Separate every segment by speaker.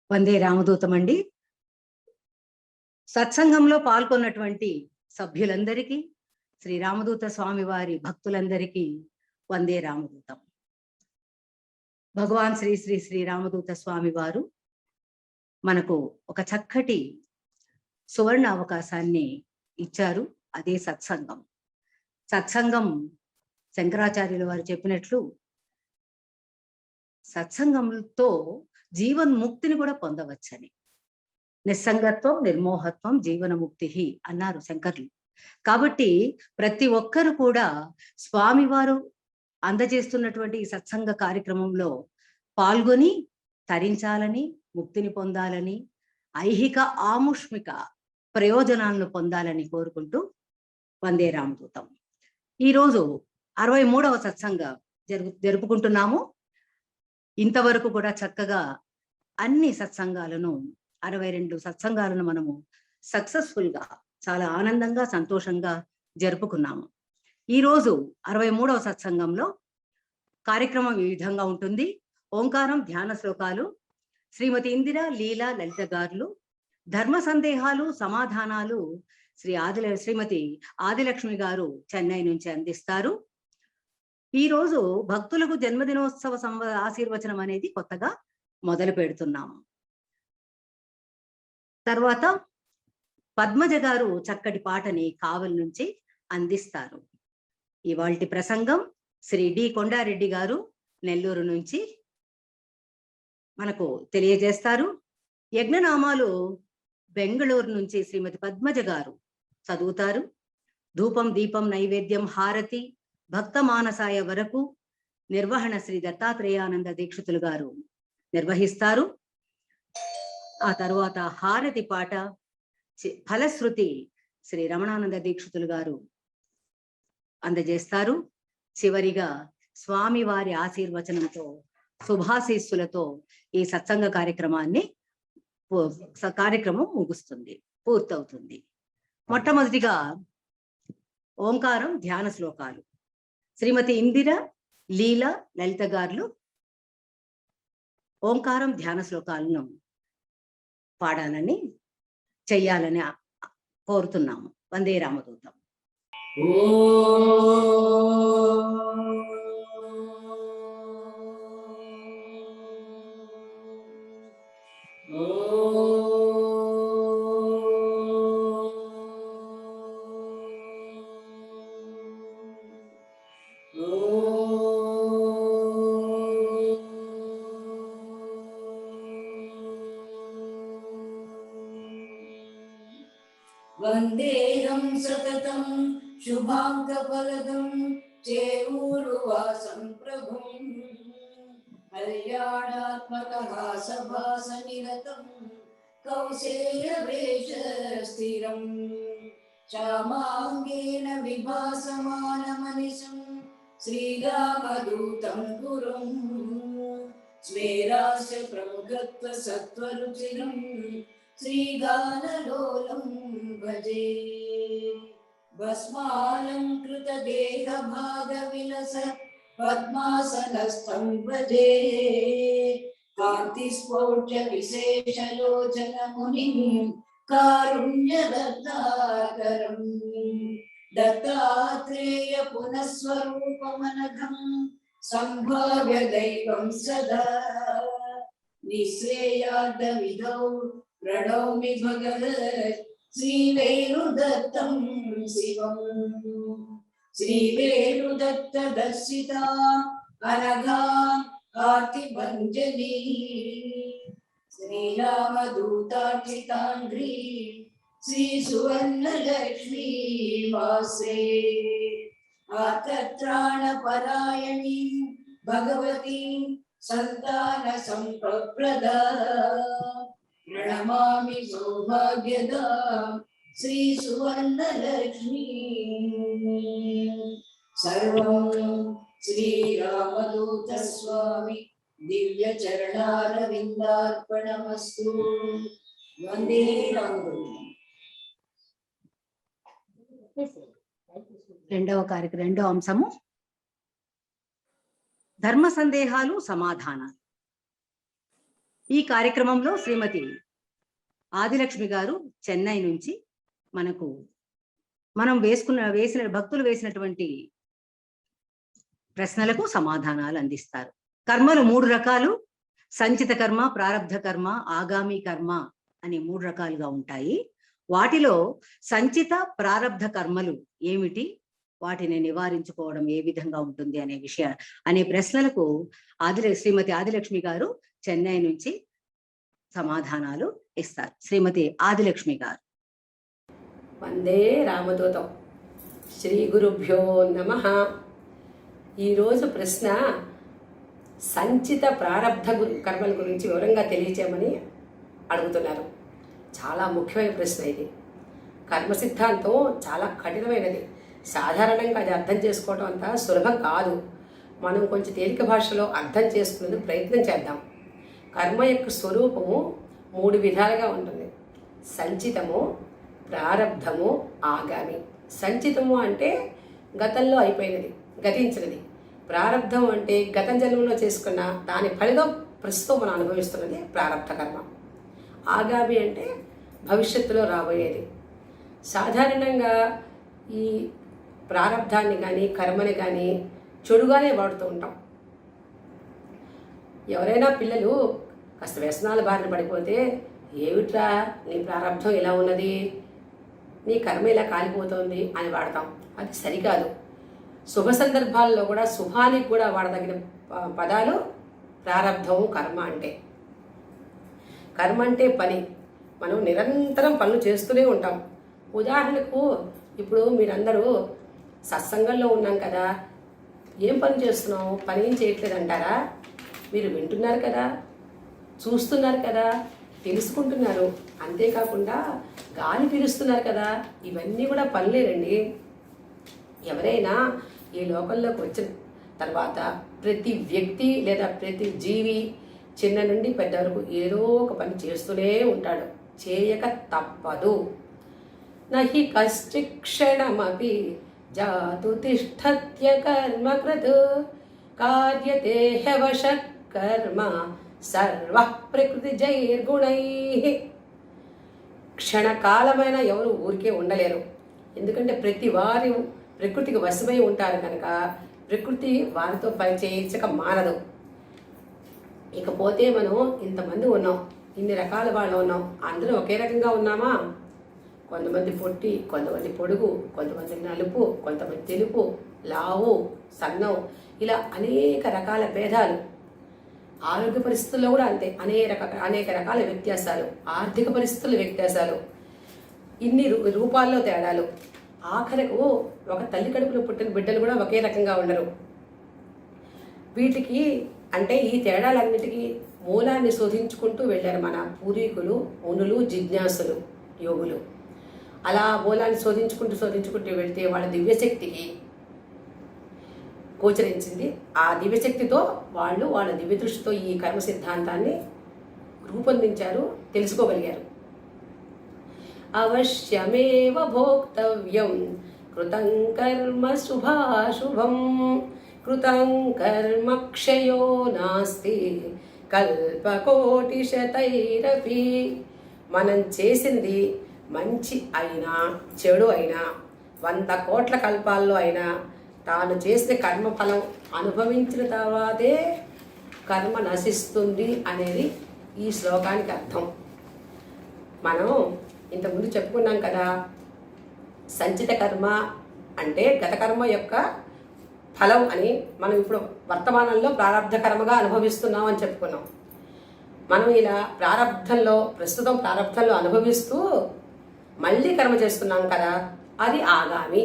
Speaker 1: వందే రామదూతం అండి. సత్సంగంలో పాల్గొన్నటువంటి సభ్యులందరికీ, శ్రీ రామదూత స్వామి వారి భక్తులందరికీ వందే రామదూతం. భగవాన్ శ్రీ శ్రీ శ్రీ రామదూత స్వామి వారు మనకు ఒక చక్కటి సువర్ణ అవకాశాన్ని ఇచ్చారు. అదే సత్సంగం. సత్సంగం శంకరాచార్యుల వారు చెప్పినట్లు సత్సంగంతో జీవన్ముక్తిని కూడా పొందవచ్చని. నిస్సంగత్వం నిర్మోహత్వం జీవనముక్తి అన్నారు శంకర్లు. కాబట్టి ప్రతి ఒక్కరు కూడా స్వామివారు అందజేస్తున్నటువంటి ఈ సత్సంగ కార్యక్రమంలో పాల్గొని తరించాలని, ముక్తిని పొందాలని, ఐహిక ఆముష్మిక ప్రయోజనాలను పొందాలని కోరుకుంటూ వందే రామదూతం. ఈరోజు 63వ సత్సంగ జరుపుకుంటున్నాము. ఇంతవరకు కూడా చక్కగా అన్ని సత్సంగాలను 62 సత్సంగాలను మనము సక్సెస్ఫుల్ గా చాలా ఆనందంగా సంతోషంగా జరుపుకున్నాము. ఈరోజు 63వ సత్సంగంలో కార్యక్రమం ఈ విధంగా ఉంటుంది. ఓంకారం ధ్యాన శ్లోకాలు శ్రీమతి ఇందిర లీలా లలిత గారులు, ధర్మ సందేహాలు సమాధానాలు శ్రీమతి ఆదిలక్ష్మి గారు చెన్నై నుంచి అందిస్తారు. ఈరోజు భక్తులకు జన్మదినోత్సవ ఆశీర్వచనం అనేది కొత్తగా మొదలు పెడుతున్నాము. తర్వాత పద్మజ గారు చక్కటి పాటని కావలి నుంచి అందిస్తారు. ఇవాల్టి ప్రసంగం శ్రీ డి కొండారెడ్డి గారు నెల్లూరు నుంచి మనకు తెలియజేస్తారు. యజ్ఞనామాలు బెంగళూరు నుంచి శ్రీమతి పద్మజ గారు చదువుతారు. ధూపం దీపం నైవేద్యం హారతి భక్త మానసాయ వరకు నిర్వహణ శ్రీ దత్తాత్రేయానంద దీక్షితులు గారు నిర్వహిస్తారు. ఆ తర్వాత హారతి పాట ఫలశ్రుతి శ్రీ రమణానంద దీక్షితులు గారు అందజేస్తారు. చివరిగా స్వామి వారి ఆశీర్వచనంతో శుభాశీస్సులతో ఈ సత్సంగ కార్యక్రమం ముగుస్తుంది, పూర్తవుతుంది. మొట్టమొదటిగా ఓంకారం ధ్యాన శ్లోకాలు శ్రీమతి ఇందిర లీలా లలిత గారులు ఓంకారం ధ్యాన శ్లోకాలను పాడాలని చెయ్యాలని కోరుతున్నాము. వందే రామదూతం.
Speaker 2: వందేహం సతతం శుభాంగఫలదం చేయూరువాసం ప్రభుం కళ్యాణాత్మకః సభాసనిరతం కౌసేయవేష స్థిరం శ్యామాంగేన విభాసమానమనిశం శ్రీరామదూతం గురుం స్మేరాస్య ప్రముఖత్వ సత్వరుచిరం శ్రీగానలోలం భజే భస్మాలంకృత దేహ భాగ విలస పద్మాసనస్థం భజే కాంతి స్ఫోట విశేషలోచన మునిం కారుణ్య దత్తాకరం దత్తాత్రేయ పునఃస్వరూపమనఘం సంభావ్య దైవం సదా నిశ్రేయార్థ విధౌ ప్రణౌమి భగవత్ శ్రీవేణుదత్తం శివం శ్రీవేణుదత్త దర్శితా అనఘా ఆర్తిభంజనీ శ్రీరామదూతార్చితాంఘ్రీ శ్రీ సువర్ణలక్ష్మీ వాసే ఆర్తత్రాణపరాయణీ భగవతీ సంతాన సంప్రదా ప్రణమామి సౌభాగ్యదా శ్రీ సువర్ణలక్ష్మీ సర్వం శ్రీరామదూత స్వామి దివ్య చరణారవిందార్పణమస్తు. వందే రామదూతం.
Speaker 1: రెండో అంశము ధర్మ సందేహాలు సమాధానాలు. ఈ కార్యక్రమంలో శ్రీమతి ఆదిలక్ష్మి గారు చెన్నై నుంచి మనకు వేసిన భక్తులు వేసినటువంటి ప్రశ్నలకు సమాధానాలు అందిస్తారు. కర్మలు 3 రకాలు: సంచిత కర్మ, ప్రారబ్ధ కర్మ, ఆగామి కర్మ అని 3 రకాలుగా ఉంటాయి. వాటిలో సంచిత ప్రారబ్ధ కర్మలు ఏమిటి, వాటిని నివారించుకోవడం ఏ విధంగా ఉంటుంది అనే ప్రశ్నలకు శ్రీమతి ఆదిలక్ష్మి గారు చెన్నై నుంచి సమాధానాలు ఇస్తారు. శ్రీమతి ఆదిలక్ష్మి గారు.
Speaker 3: వందే రామదూతం. శ్రీ గురుభ్యో నమః. ఈరోజు ప్రశ్న సంచిత ప్రారబ్ధ కర్మల గురించి వివరంగా తెలియచేయమని అడుగుతున్నారు. చాలా ముఖ్యమైన ప్రశ్న ఇది. కర్మ సిద్ధాంతం చాలా కఠినమైనది. సాధారణంగా అది అర్థం చేసుకోవడం అంత సులభం కాదు. మనం కొంచెం తేలిక భాషలో అర్థం చేసుకునేందుకు ప్రయత్నం చేద్దాం. కర్మ యొక్క స్వరూపము 3 విధాలుగా ఉంటుంది: సంచితము, ప్రారబ్ధము, ఆగామి. సంచితము అంటే గతంలో అయిపోయినది, గతించినది. ప్రారబ్ధం అంటే గత జన్మలో చేసుకున్న దాని ఫలితం ప్రస్తుతం మనం అనుభవిస్తున్నది ప్రారబ్ధ కర్మ. ఆగామి అంటే భవిష్యత్తులో రాబోయేది. సాధారణంగా ఈ ప్రారబ్ధాన్ని కానీ కర్మని కానీ చెడుగానే వాడుతూ ఉంటాం. ఎవరైనా పిల్లలు కాస్త వ్యసనాల బారిన పడిపోతే, ఏమిట్రా నీ ప్రారబ్ధం ఇలా ఉన్నది, నీ కర్మ ఇలా కాలిపోతుంది అని వాడతాం. అది సరికాదు. శుభ సందర్భాల్లో కూడా శుభానికి కూడా వాడదగిన పదాలు ప్రారబ్ధము, కర్మ అంటే. కర్మ అంటే పని. మనం నిరంతరం పనులు చేస్తూనే ఉంటాం. ఉదాహరణకు ఇప్పుడు మీరందరూ సత్సంగంలో ఉన్నాం కదా, ఏం పని చేస్తున్నావు, పని ఏం చేయట్లేదు అంటారా? మీరు వింటున్నారు కదా, చూస్తున్నారు కదా, తెలుసుకుంటున్నారు. అంతేకాకుండా గాలి పీలుస్తున్నారు కదా, ఇవన్నీ కూడా పనులేనండి. ఎవరైనా ఈ లోకంలోకి వచ్చిన తర్వాత ప్రతి వ్యక్తి లేదా ప్రతి జీవి చిన్న నుండి పెద్ద వరకు ఏదో ఒక పని చేస్తూనే ఉంటాడు. చేయక తప్పదు. నహి కశ్చిక్షణమపి జాతు తిష్టత్య కర్మకృత్ కార్యతే హ్యవశ కర్మ సర్వ ప్రకృతి జైర్గుణై. క్షణకాలమైన ఎవరు ఊరికే ఉండలేరు. ఎందుకంటే ప్రతి వారు ప్రకృతికి వశమై ఉంటారు కనుక ప్రకృతి వారితో పని చేయించక మానదు. ఇకపోతే మనం ఇంతమంది ఉన్నాం, ఇన్ని రకాల వాళ్ళు ఉన్నాం. అందరూ ఒకే రకంగా ఉన్నామా? కొంతమంది పొట్టి, కొంతమంది పొడుగు, కొంతమంది నలుపు, కొంతమంది తెలుపు, లావు, సన్నం, ఇలా అనేక రకాల భేదాలు. ఆరోగ్య పరిస్థితుల్లో కూడా అంతే, అనేక రకాల వ్యత్యాసాలు. ఆర్థిక పరిస్థితుల వ్యత్యాసాలు, ఇన్ని రూపాల్లో తేడాలు. ఆఖరకు ఒక తల్లి కడుపులో పుట్టిన బిడ్డలు కూడా ఒకే రకంగా ఉండరు. వీటికి అంటే ఈ తేడాలన్నిటికీ మూలాన్ని శోధించుకుంటూ వెళ్ళారు మన పూర్వీకులు, మునులు, జిజ్ఞాసులు, యోగులు. అలా మూలాన్ని శోధించుకుంటూ వెళ్తే వాళ్ళ దివ్యశక్తికి గోచరించింది. ఆ దివ్యశక్తితో వాళ్ళ దివ్య దృష్టితో ఈ కర్మ సిద్ధాంతాన్ని రూపొందించారు, తెలుసుకోగలిగారు. అవశ్యమేవ భోక్తవ్యం కృతం కర్మ శుభాశుభం కృతం కర్మ క్షయో నాస్తి కల్పకోటి శతైరపి. మనం చేసింది మంచి అయినా చెడు అయినా 100 కోట్ల కల్పాల్లో అయినా తాను చేసిన కర్మఫలం అనుభవించిన తర్వాతే కర్మ నశిస్తుంది అనేది ఈ శ్లోకానికి అర్థం. మనం ఇంతకుముందు చెప్పుకున్నాం కదా, సంచిత కర్మ అంటే గత కర్మ యొక్క ఫలం అని. మనం ఇప్పుడు వర్తమానంలో ప్రారబ్ధ కర్మగా అనుభవిస్తున్నాం అని చెప్పుకున్నాం. మనం ఇలా ప్రస్తుతం ప్రారబ్ధంలో అనుభవిస్తూ మళ్ళీ కర్మ చేస్తున్నాం కదా, అది ఆగామి.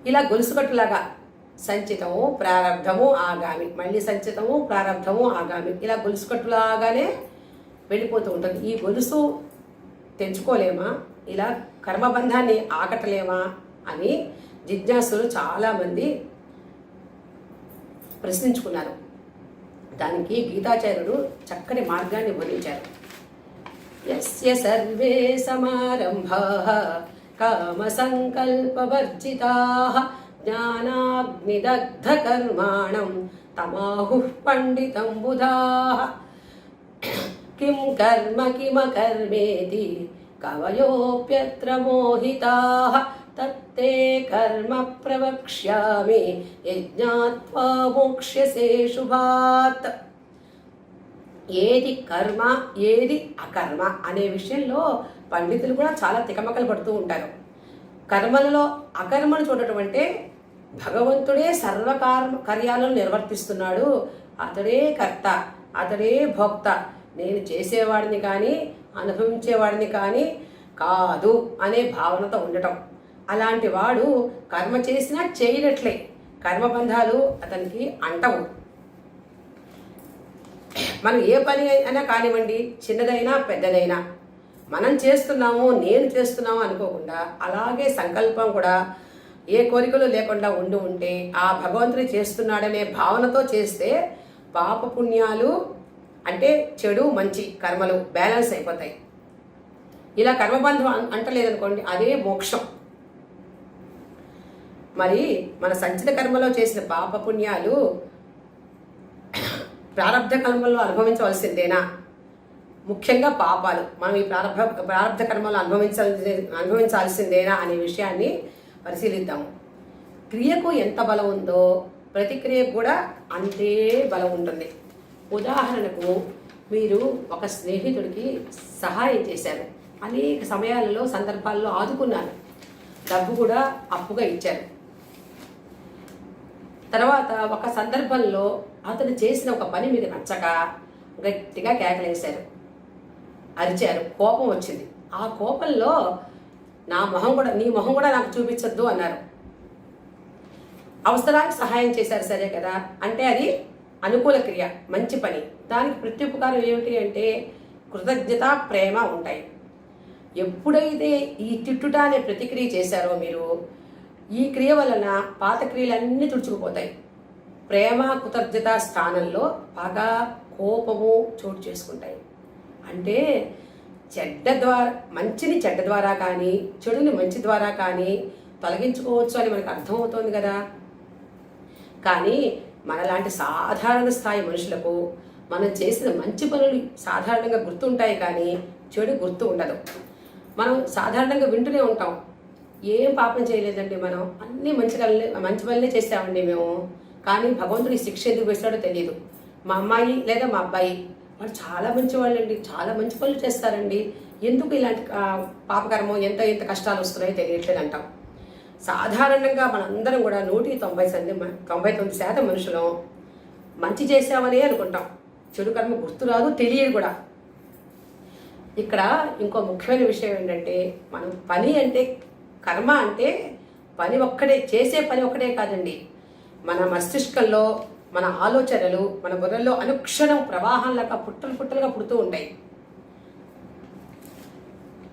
Speaker 3: ఇలా గొలుసుకట్టులాగా సంచితము, ప్రారబ్ధము, ఆగామి, మళ్ళీ సంచితము, ప్రారబ్ధము, ఆగామి, ఇలా గొలుసుకట్టులాగానే వెళ్ళిపోతూ ఉంటుంది. ఈ గొలుసు తెంచుకోలేమా, ఇలా కర్మబంధాన్ని ఆకట్టలేమా అని జిజ్ఞాసులు చాలామంది ప్రశ్నించుకున్నారు. దానికి గీతాచార్యుడు చక్కని మార్గాన్ని బోధించారు. యస్య సర్వే సమారంభాః కామ సంకల్పవర్జితాః జ్ఞానాగ్నిదగ్ధ కర్మాణం తమాహుః పండితం బుధాః. కిం కర్మ కిమకర్మేతి కవయోప్యత్ర మోహితాః తత్తే కర్మ ప్రవక్ష్యామి యజ్ఞాత్వా మోక్ష్యసే శుభాత్. ఏది కర్మ ఏది అకర్మ అనే విషయంలో పండితులు కూడా చాలా తికమకలు పడుతూ ఉంటారు. కర్మలలో అకర్మను చూడటం అంటే భగవంతుడే కార్యాలను నిర్వర్తిస్తున్నాడు, అతడే కర్త, అతడే భోక్త, నేను చేసేవాడిని కానీ అనుభవించేవాడిని కానీ కాదు అనే భావనతో ఉండటం. అలాంటి వాడు కర్మ చేసినా చేయనట్లే, కర్మబంధాలు అతనికి అంటవు. మనం ఏ పని అయినా కానివ్వండి, చిన్నదైనా పెద్దదైనా మనం చేస్తున్నాము నేను చేస్తున్నాము అనుకోకుండా అలాగే సంకల్పం కూడా ఏ కోరికలు లేకుండా ఉంటే ఆ భగవంతుడు చేస్తున్నాడనే భావనతో చేస్తే పాపపుణ్యాలు అంటే చెడు మంచి కర్మలు బ్యాలెన్స్ అయిపోతాయి. ఇలా కర్మబంధం అంటలేదనుకోండి, అదే మోక్షం. మరి మన సంచిత కర్మలో చేసిన పాపపుణ్యాలు ప్రారబ్ధ కర్మల్లో అనుభవించవలసిందేనా? ముఖ్యంగా పాపాలు మనం ఈ ప్రారబ్ధ కర్మలు అనుభవించాల్సిందేనా అనే విషయాన్ని పరిశీలిద్దాము. క్రియకు ఎంత బలం ఉందో ప్రతిక్రియకు కూడా అంతే బలం ఉంటుంది. ఉదాహరణకు మీరు ఒక స్నేహితుడికి సహాయం చేశారు, అనేక సమయాలలో సందర్భాల్లో ఆదుకున్నారు, డబ్బు కూడా అప్పుగా ఇచ్చారు. తర్వాత ఒక సందర్భంలో అతను చేసిన ఒక పని మీకు నచ్చక గట్టిగా కేకలేశారు, అరిచారు, కోపం వచ్చింది. ఆ కోపంలో నీ మొహం కూడా నాకు చూపించొద్దు అన్నారు. అవసరానికి సహాయం చేశారు, సరే కదా, అంటే అది అనుకూల క్రియ, మంచి పని. దానికి ప్రత్యుపకారం ఏమిటి అంటే కృతజ్ఞత, ప్రేమ ఉంటాయి. ఎప్పుడైతే ఈ తిట్టుట అనే ప్రతిక్రియ చేశారో మీరు, ఈ క్రియ వలన పాత క్రియలన్నీ తుడుచుకుపోతాయి. ప్రేమ కృతజ్ఞత స్థానంలో పగ, కోపము చోటు చేసుకుంటాయి. అంటే మంచిని చెడ్డ ద్వారా కానీ చెడుని మంచి ద్వారా కానీ తొలగించుకోవచ్చు అని మనకు అర్థమవుతోంది కదా. కానీ మనలాంటి సాధారణ స్థాయి మనుషులకు మనం చేసిన మంచి పనులు సాధారణంగా గుర్తుంటాయి కానీ చెడు గుర్తు ఉండదు. మనం సాధారణంగా వింటూనే ఉంటాం, ఏం పాపం చేయలేదండి, మనం అన్నీ మంచి పనులే చేసామండి మేము, కానీ భగవంతుడి శిక్ష ఎందుకు వేస్తాడో తెలియదు. మా అమ్మాయి లేదా మా అబ్బాయి వాళ్ళు చాలా మంచి వాళ్ళండి, చాలా మంచి పనులు చేస్తారండి, ఎందుకు ఇలాంటి పాపకర్మం ఎంత కష్టాలు వస్తున్నాయో తెలియట్లేదు అంటాం. సాధారణంగా మనందరం కూడా 99% మనుషులం మంచి చేసామని అనుకుంటాం, చెడు కర్మ గుర్తురాదు, తెలియదు కూడా. ఇక్కడ ఇంకో ముఖ్యమైన విషయం ఏంటంటే, మనం పని అంటే కర్మ అంటే పని ఒక్కటే, చేసే పని ఒక్కటే కాదండి, మన మస్తిష్కంలో మన ఆలోచనలు మన బుర్రలో అనుక్షణం ప్రవాహంలాగా పుట్టలుగా పుడుతూ ఉంటాయి.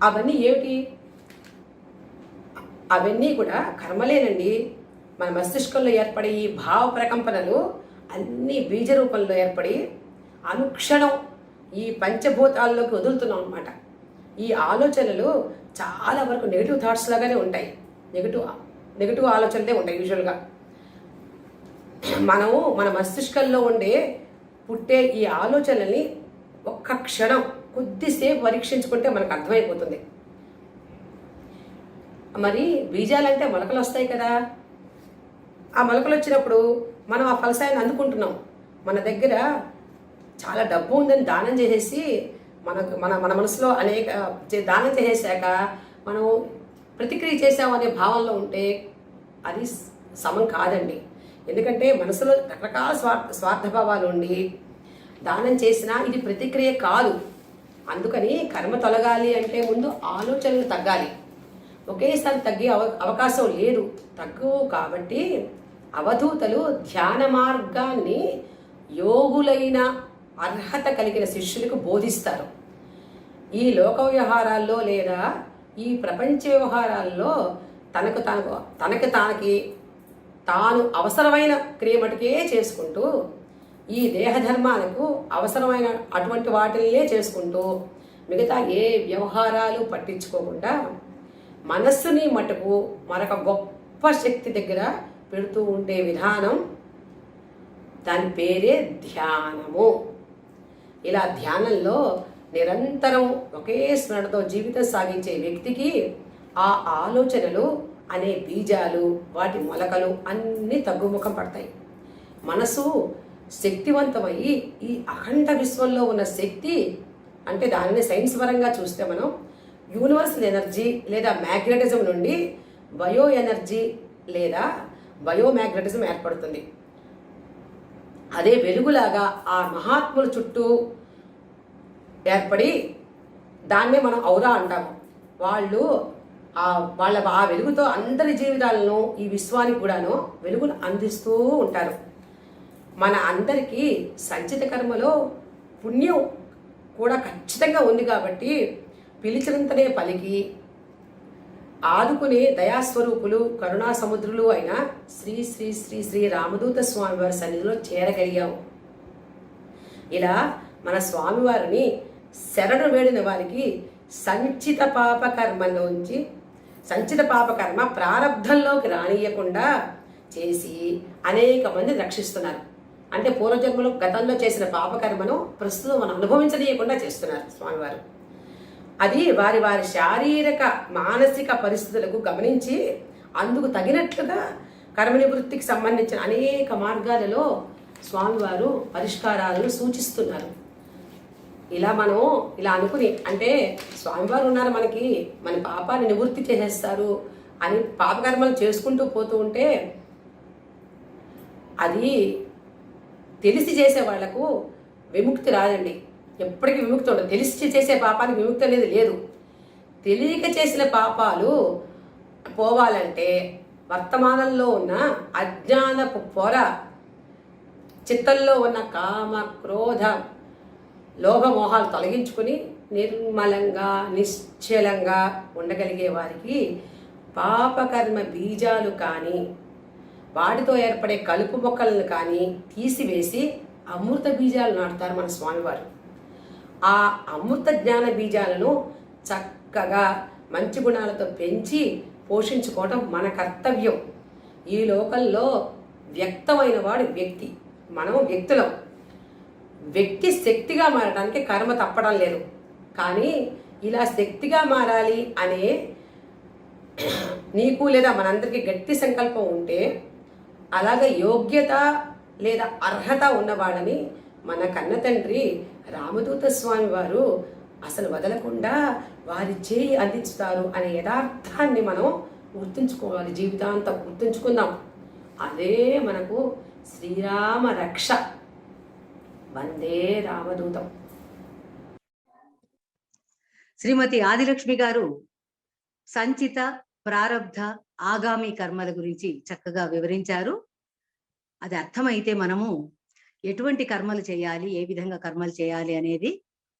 Speaker 3: అవన్నీ ఏమిటి? అవన్నీ కూడా కర్మలేనండి. మన మస్తిష్కంలో ఏర్పడే ఈ భావ ప్రకంపనలు అన్నీ బీజ రూపంలో ఏర్పడి అనుక్షణం ఈ పంచభూతాల్లోకి వదులుతున్నాం అన్నమాట. ఈ ఆలోచనలు చాలా వరకు నెగిటివ్ థాట్స్ లాగానే ఉంటాయి, నెగిటివ్ ఆలోచనలే ఉంటాయి యూజువల్గా. మనము మన మస్తిష్కంలో పుట్టే ఈ ఆలోచనల్ని ఒక్క క్షణం కొద్దిసేపు పరీక్షించుకుంటే మనకు అర్థమైపోతుంది. మరి బీజాలంటే మొలకలు వస్తాయి కదా, ఆ మొలకలు వచ్చినప్పుడు మనం ఆ ఫలసాయాన్ని అందుకుంటున్నాం. మన దగ్గర చాలా డబ్బు ఉందని దానం చేసేసి మన మనసులో అనేక దానం చేసేసాక మనం ప్రతిక్రియ చేసామనే భావనలో ఉంటే అది సమం కాదండి. ఎందుకంటే మనసులో రకరకాల స్వార్థభావాలు ఉండి దానం చేసినా ఇది ప్రతిక్రియ కాదు. అందుకని కర్మ తొలగాలి అంటే ముందు ఆలోచనలు తగ్గాలి. ఒకేసారి తగ్గే అవకాశం లేదు, తగ్గవు. కాబట్టి అవధూతలు ధ్యాన మార్గాన్ని యోగులైన అర్హత కలిగిన శిష్యులకు బోధిస్తారు. ఈ లోక వ్యవహారాల్లో లేదా ఈ ప్రపంచ వ్యవహారాల్లో తాను అవసరమైన క్రియ మటుకే చేసుకుంటూ, ఈ దేహధర్మాలకు అవసరమైన అటువంటి వాటినే చేసుకుంటూ మిగతా ఏ వ్యవహారాలు పట్టించుకోకుండా మనస్సుని మటుకు మరొక గొప్ప శక్తి దగ్గర పెడుతూ ఉండే విధానం, దాని పేరే ధ్యానము. ఇలా ధ్యానంలో నిరంతరం ఒకే స్మరణతో జీవితం సాగించే వ్యక్తికి ఆ ఆలోచనలు అనే బీజాలు, వాటి మొలకలు అన్నీ తగ్గుముఖం పడతాయి. మనసు శక్తివంతమయ్యి ఈ అఖండ విశ్వంలో ఉన్న శక్తి, అంటే దానిని సైన్స్ పరంగా చూస్తే మనం యూనివర్సల్ ఎనర్జీ లేదా మ్యాగ్నెటిజం నుండి బయో ఎనర్జీ లేదా బయోమ్యాగ్నెటిజం ఏర్పడుతుంది. అదే వెలుగులాగా ఆ మహాత్ముల చుట్టూ ఏర్పడి దాన్నే మనం ఔరా అంటాము. వాళ్ళు ఆ వెలుగుతో అందరి జీవితాలను, ఈ విశ్వానికి కూడాను వెలుగును అందిస్తూ ఉంటారు. మన అందరికీ సంచిత కర్మలో పుణ్యం కూడా ఖచ్చితంగా ఉంది కాబట్టి పిలిచినంతనే పలికి ఆదుకునే దయాస్వరూపులు, కరుణా సముద్రులు అయిన శ్రీ శ్రీ శ్రీ శ్రీ రామదూత స్వామివారి సన్నిధిలో చేరగలిగాము. ఇలా మన స్వామివారిని శరణు వేడిన వారికి సంచిత పాపకర్మ ప్రారంధంలోకి రానియకుండా చేసి అనేక మంది రక్షిస్తున్నారు. అంటే పూర్వజన్మలో గతంలో చేసిన పాపకర్మను ప్రస్తుతం మనం అనుభవించనీయకుండా చేస్తున్నారు స్వామివారు. అది వారి వారి శారీరక మానసిక పరిస్థితులకు గమనించి అందుకు తగినట్లుగా కర్మ నివృత్తికి సంబంధించిన అనేక మార్గాలలో స్వామివారు పరిష్కారాలను సూచిస్తున్నారు. ఇలా మనం ఇలా అనుకుని, అంటే స్వామివారు ఉన్నారు మనకి, మన పాపాన్ని నివృత్తి చేసేస్తారు అని పాపకర్మలు చేసుకుంటూ పోతూ ఉంటే అది తెలిసి చేసే వాళ్లకు విముక్తి రాదండి. ఎప్పటికీ విముక్తి ఉండదు. తెలిసి చేసే పాపానికి విముక్తి అనేది లేదు. తెలియక చేసిన పాపాలు పోవాలంటే వర్తమానంలో ఉన్న అజ్ఞానపు పొర, చిత్తంలో ఉన్న కామ క్రోధ లోభమోహాలు తొలగించుకుని నిర్మలంగా నిశ్చలంగా ఉండగలిగే వారికి పాపకర్మ బీజాలు కానీ వాటితో ఏర్పడే కలుపు మొక్కలను కానీ తీసివేసి అమృత బీజాలు నాటుతారు మన స్వామివారు. ఆ అమృత జ్ఞాన బీజాలను చక్కగా మంచి గుణాలతో పెంచి పోషించుకోవడం మన కర్తవ్యం. ఈ లోకంలో వ్యక్తమైన వాడు వ్యక్తి, మనం వ్యక్తులం. వ్యక్తి శక్తిగా మారడానికి కర్మ తప్పడం లేదు. కానీ ఇలా శక్తిగా మారాలి అనే నీకు లేదా మనందరికీ గట్టి సంకల్పం ఉంటే, అలాగే యోగ్యత లేదా అర్హత ఉన్నవాళ్ళని మన కన్న తండ్రి రామదూత స్వామి వారు అసలు వదలకుండా వారి చేయి అందించుతారు అనే యథార్థాన్ని మనం గుర్తుంచుకోవాలి, జీవితాంతం గుర్తుంచుకుందాం. అదే మనకు శ్రీరామ రక్ష. వందే రామదూతం.
Speaker 1: శ్రీమతి ఆదిలక్ష్మి గారు సంచిత, ప్రారబ్ధ, ఆగామి కర్మల గురించి చక్కగా వివరించారు. అది అర్థమైతే మనము ఎటువంటి కర్మలు చేయాలి, ఏ విధంగా కర్మలు చేయాలి అనేది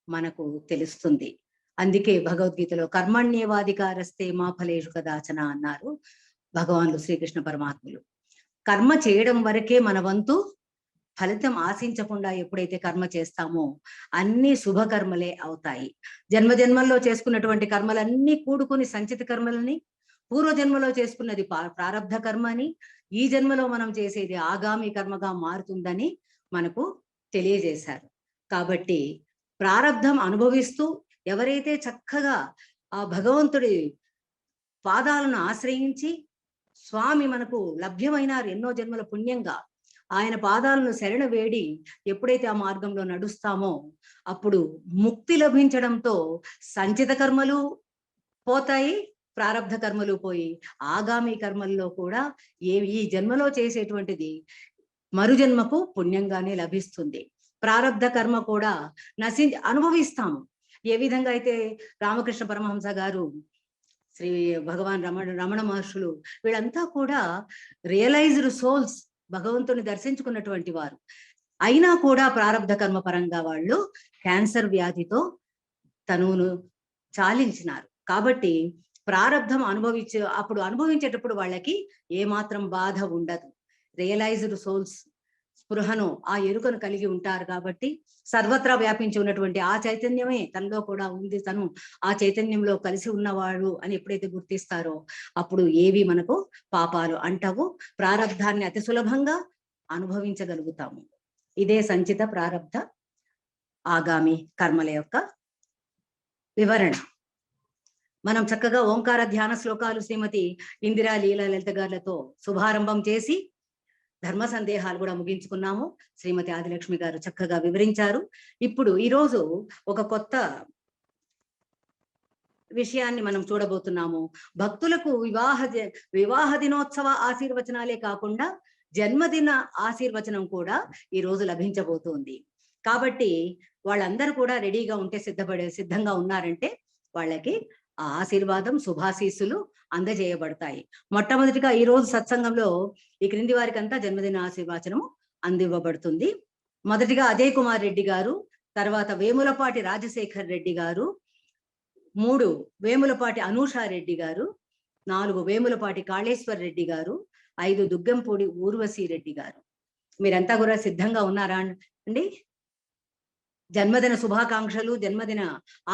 Speaker 1: మనకు తెలుస్తుంది. అందుకే భగవద్గీతలో కర్మణ్యేవాధికారస్తే మా ఫలేషు కదాచన అన్నారు భగవాన్లు శ్రీకృష్ణ పరమాత్ములు. కర్మ చేయడం వరకే మన వంతు. ఫలితం ఆశించకుండా ఎప్పుడైతే కర్మ చేస్తామో అన్ని శుభకర్మలే అవుతాయి. జన్మజన్మల్లో చేసుకున్నటువంటి కర్మలన్నీ కూడుకుని సంచిత కర్మలని, పూర్వజన్మలో చేసుకున్నది ప్రారబ్ధ కర్మ అని, ఈ జన్మలో మనం చేసేది ఆగామి కర్మగా మారుతుందని మనకు తెలియజేశారు. కాబట్టి ప్రారబ్ధం అనుభవిస్తూ ఎవరైతే చక్కగా ఆ భగవంతుడి పాదాలను ఆశ్రయించి స్వామి మనకు లభ్యమైనారు ఎన్నో జన్మల పుణ్యంగా, ఆయన పాదాలను శరణ వేడి ఎప్పుడైతే ఆ మార్గంలో నడుస్తామో అప్పుడు ముక్తి లభించడంతో సంచిత కర్మలు పోతాయి, ప్రారబ్ధ కర్మలు పోయి ఆగామి కర్మల్లో కూడా ఈ జన్మలో చేసేటువంటిది మరుజన్మకు పుణ్యంగానే లభిస్తుంది. ప్రారబ్ధ కర్మ కూడా అనుభవిస్తాము. ఏ విధంగా అయితే రామకృష్ణ పరమహంస గారు, శ్రీ భగవాన్ రమణ మహర్షులు వీళ్ళంతా కూడా రియలైజ్డ్ సోల్స్, భగవంతుని దర్శించుకున్నటువంటి వారు అయినా కూడా ప్రారబ్ధ కర్మ పరంగా వాళ్ళు క్యాన్సర్ వ్యాధితో తనువును చాలించినారు. కాబట్టి ప్రారబ్ధం అనుభవించేటప్పుడు వాళ్ళకి ఏమాత్రం బాధ ఉండదు. రియలైజ్డ్ సోల్స్ స్పృహను, ఆ ఎరుకను కలిగి ఉంటారు. కాబట్టి సర్వత్రా వ్యాపించి ఉన్నటువంటి ఆ చైతన్యమే తనలో కూడా ఉంది, తను ఆ చైతన్యంలో కలిసి ఉన్నవాడు అని ఎప్పుడైతే గుర్తిస్తారో అప్పుడు ఏవి మనకు పాపాలు అంటవు. ప్రారబ్ధాన్ని అతి సులభంగా అనుభవించగలుగుతాము. ఇదే సంచిత, ప్రారబ్ధ, ఆగామి కర్మల యొక్క వివరణ. మనం చక్కగా ఓంకార ధ్యాన శ్లోకాలు శ్రీమతి ఇందిరా లీలా లలిత గారులతో శుభారంభం చేసి ధర్మ సందేహాలు కూడా ముగించుకున్నాము. శ్రీమతి ఆదిలక్ష్మి గారు చక్కగా వివరించారు. ఇప్పుడు ఈరోజు ఒక కొత్త విషయాన్ని మనం చూడబోతున్నాము. భక్తులకు వివాహ దినోత్సవ ఆశీర్వచనాలే కాకుండా జన్మదిన ఆశీర్వచనం కూడా ఈ రోజు లభించబోతోంది. కాబట్టి వాళ్ళందరూ కూడా రెడీగా ఉంటే సిద్ధంగా ఉన్నారంటే వాళ్ళకి ఆ ఆశీర్వాదం శుభాశీస్సులు అందజేయబడతాయి. మొట్టమొదటిగా ఈ రోజు సత్సంగంలో ఈ క్రింది వారికి అంతా జన్మదిన ఆశీర్వచనము అందివ్వబడుతుంది. మొదటిగా అజయ్ కుమార్ రెడ్డి గారు, తర్వాత వేములపాటి రాజశేఖర్ రెడ్డి గారు, 3 వేములపాటి అనూషారెడ్డి గారు, 4 వేములపాటి కాళేశ్వర్ రెడ్డి గారు, 5 దుగ్గంపూడి ఊర్వశీ రెడ్డి గారు. మీరంతా కూడా సిద్ధంగా ఉన్నారా అండి? జన్మదిన శుభాకాంక్షలు, జన్మదిన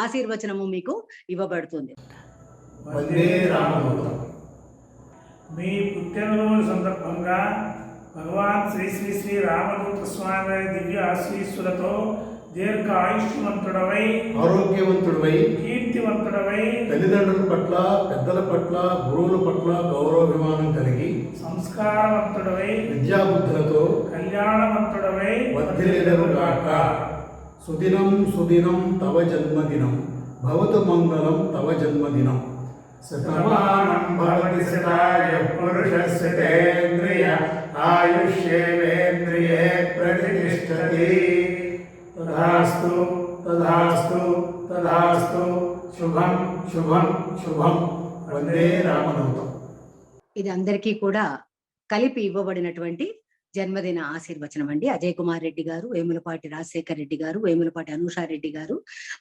Speaker 1: ఆశీర్వచనము మీకు ఇవ్వబడుతుంది.
Speaker 4: వందే రామదూతం. మీ పుట్టినరోజు సందర్భంగా భగవాన్ శ్రీ శ్రీ శ్రీ రామదూత స్వామి వారి దివ్య ఆశీస్సులతో దీర్ఘ ఆయుష్మంతుడవై,
Speaker 5: ఆరోగ్యవంతుడవై,
Speaker 4: కీర్తివంతుడవై,
Speaker 5: తల్లిదండ్రుల పట్ల, పెద్దల పట్ల, గురువుల పట్ల గౌరవాభిమానం కలిగి,
Speaker 4: సంస్కారవంతుడవై,
Speaker 5: విద్యాబుద్ధులతో
Speaker 4: కళ్యాణవంతుడవై
Speaker 5: వర్ధిల్లుగాక. సుదినం సుదినం తవ జన్మదినం, భవతు మంగళం తవ జన్మదినం.
Speaker 4: శతమానం భవతి శతాయ పురుషస్య తేంద్రియ ఆయుష్యేవేంద్రియే ప్రతిష్ఠతి. తదాస్తు తదాస్తు తదాస్తు. శుభం శుభం శుభం. వందే రామదూతం.
Speaker 1: ఇది అందరికీ కూడా కలిపి ఇవ్వబడినటువంటి జన్మదిన ఆశీర్వచనం అండి. అజయ్ కుమార్ రెడ్డి గారు, వేములపాటి రాజశేఖర్ రెడ్డి గారు, వేములపాటి అనూషారెడ్డి గారు,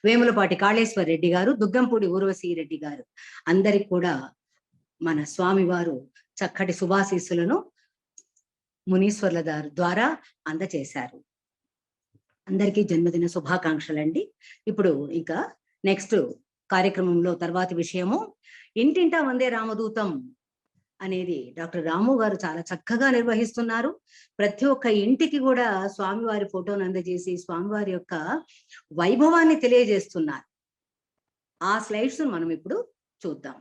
Speaker 1: వేములపాటి కాళేశ్వర్ రెడ్డి గారు, దుగ్గంపూడి ఊర్వశీ రెడ్డి గారు అందరికి కూడా మన స్వామి వారు చక్కటి శుభాశీస్సులను మునీశ్వర్ల ద్వారా అందచేశారు. అందరికీ జన్మదిన శుభాకాంక్షలండి. ఇప్పుడు ఇంకా నెక్స్ట్ కార్యక్రమంలో తర్వాతి విషయము ఇంటింటా వందే రామదూతం అనేది డాక్టర్ రాము గారు చాలా చక్కగా నిర్వహిస్తున్నారు. ప్రతి ఒక్క ఇంటికి కూడా స్వామివారి ఫోటోను అందజేసి స్వామివారి యొక్క వైభవాన్ని తెలియజేస్తున్నారు. ఆ స్లైడ్స్ మనం ఇప్పుడు చూద్దాం.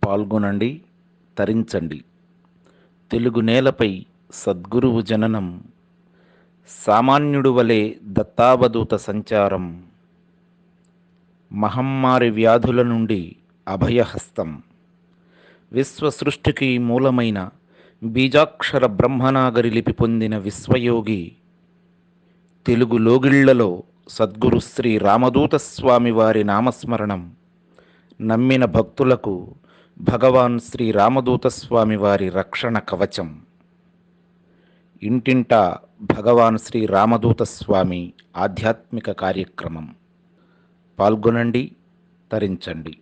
Speaker 6: పాల్గొనండి, తరించండి. తెలుగు నేలపై సద్గురువు జననం, సామాన్యుడు వలె దత్తావధూత సంచారం, మహమ్మారి వ్యాధుల నుండి అభయహస్తం, విశ్వ సృష్టికి మూలమైన బీజాక్షర బ్రహ్మనాగరి లిపి పొందిన విశ్వయోగి, తెలుగు లోగిళ్లలో సద్గురు శ్రీ రామదూత స్వామి వారి నామస్మరణం నమ్మిన భక్తులకు భగవాన్ శ్రీ రామదూత స్వామి వారి రక్షణ కవచం. ఇంటింటా భగవాన్ శ్రీ రామదూత స్వామి ఆధ్యాత్మిక కార్యక్రమం. పాల్గొనండి, తరించండి.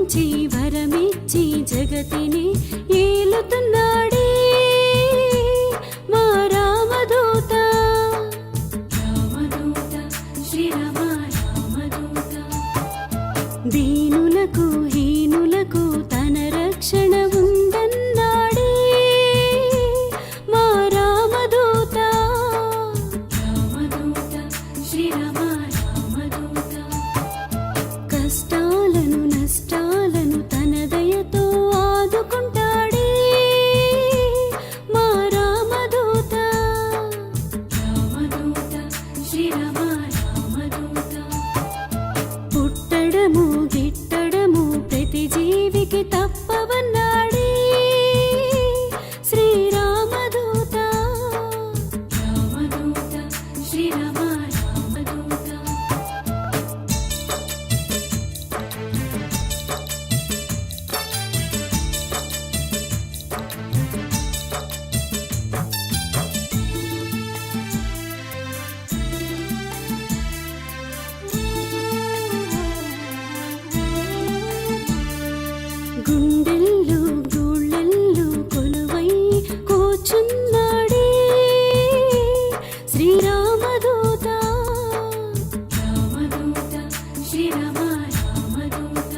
Speaker 7: లాలించి వరమిచ్చి జగతిని ఏలుతున్నాడే మా రామదూత. రామదూత శ్రీరామ రామదూత. దీనులకు హీనులకు తన రక్షణ ఉందన్నాడే మా రామదూత. రామదూత శ్రీరామ రామదూత. కష్టాలను నష్టాలను తన దయతో ఆదుకుంటాడే మా రామదూత. రామదూత శ్రీరామ రామదూత. పుట్టడము గిట్టడము ప్రతి జీవికి తప్పవన్నాడే శ్రీరామదూత. రామదూత శ్రీరామ రామదూత. గుండెల్లో గూళ్ళల్లో కొలువై కూర్చున్నాడే శ్రీరామదూత. రామదూత శ్రీరామ రామదూత.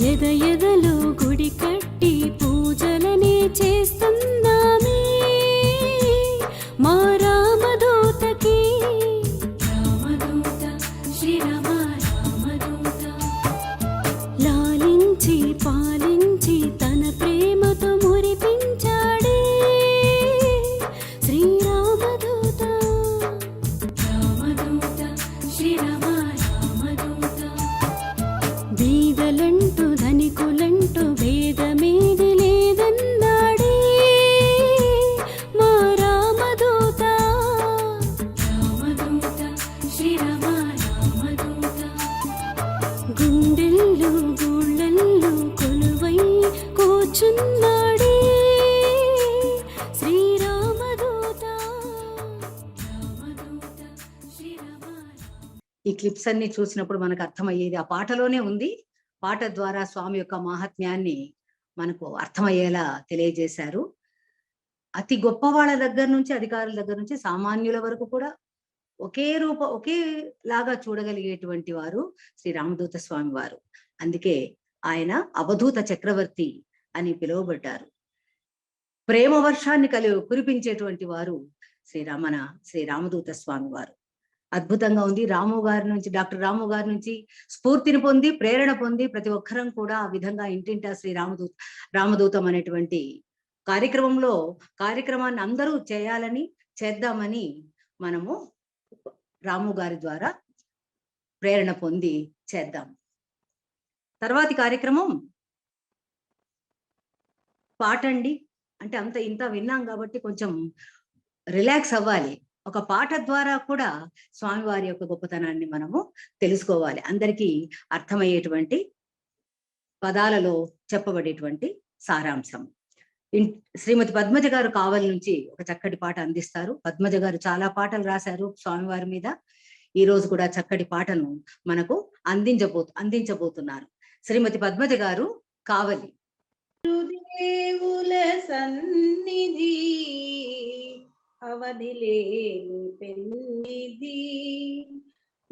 Speaker 7: ఎద ఎదలో గుడి కట్టి పూజలనే చేస్తున్నామే మా రామదూతకి. రామదూత శ్రీరామ రామదూత. లాలించి పాలించి తన ప్రేమతో మురిపించాడే శ్రీరామదూత. రామదూత శ్రీరామ రామదూత. బీదలంటూ ధనికులంటూ భేదమేది లేదన్నాడే మా రామదూత. రామదూత శ్రీరామ రామదూత. గుండెల్లో గూళ్ళల్లో కొలువై కూర్చున్నాడే శ్రీరామదూత. రామదూత శ్రీరామ రామ.
Speaker 1: ఈ క్లిప్స్ అన్ని చూసినప్పుడు మనకు అర్థమయ్యేది ఆ పాటలోనే ఉంది. పాట ద్వారా స్వామి యొక్క మాహాత్మ్యాన్ని మనకు అర్థమయ్యేలా తెలియజేశారు. అతి గొప్ప వాళ్ళ దగ్గర నుంచి అధికారుల దగ్గర నుంచి సామాన్యుల వరకు కూడా ఒకేలాగా చూడగలిగేటువంటి వారు శ్రీ రామదూత స్వామి వారు. అందుకే ఆయన అవధూత చక్రవర్తి అని పిలువబడ్డారు. ప్రేమ వర్షాన్ని కురిపించేటువంటి వారు శ్రీ రామదూత స్వామి వారు. అద్భుతంగా ఉంది. డాక్టర్ రాము గారి నుంచి స్ఫూర్తిని పొంది ప్రేరణ పొంది ప్రతి ఒక్కరం కూడా ఆ విధంగా ఇంటింటా రామదూతం అనేటువంటి కార్యక్రమాన్ని అందరూ చేద్దామని మనము రాము గారి ద్వారా ప్రేరణ పొంది చేద్దాం. తర్వాతి కార్యక్రమం పాటండి. అంటే అంత ఇంత విన్నాం కాబట్టి కొంచెం రిలాక్స్ అవ్వాలి. ఒక పాట ద్వారా కూడా స్వామివారి యొక్క గొప్పతనాన్ని మనము తెలుసుకోవాలి. అందరికీ అర్థమయ్యేటువంటి పదాలలో చెప్పబడేటువంటి సారాంశం. శ్రీమతి పద్మజ గారు కావలి నుంచి ఒక చక్కటి పాట అందిస్తారు. పద్మజ గారు చాలా పాటలు రాశారు స్వామివారి మీద. ఈ రోజు కూడా చక్కటి పాటను మనకు అందించబోతున్నారు శ్రీమతి పద్మజ గారు కావలి.
Speaker 2: గురుదేవుల సన్నిధి అవధిలేని పెన్నిధి.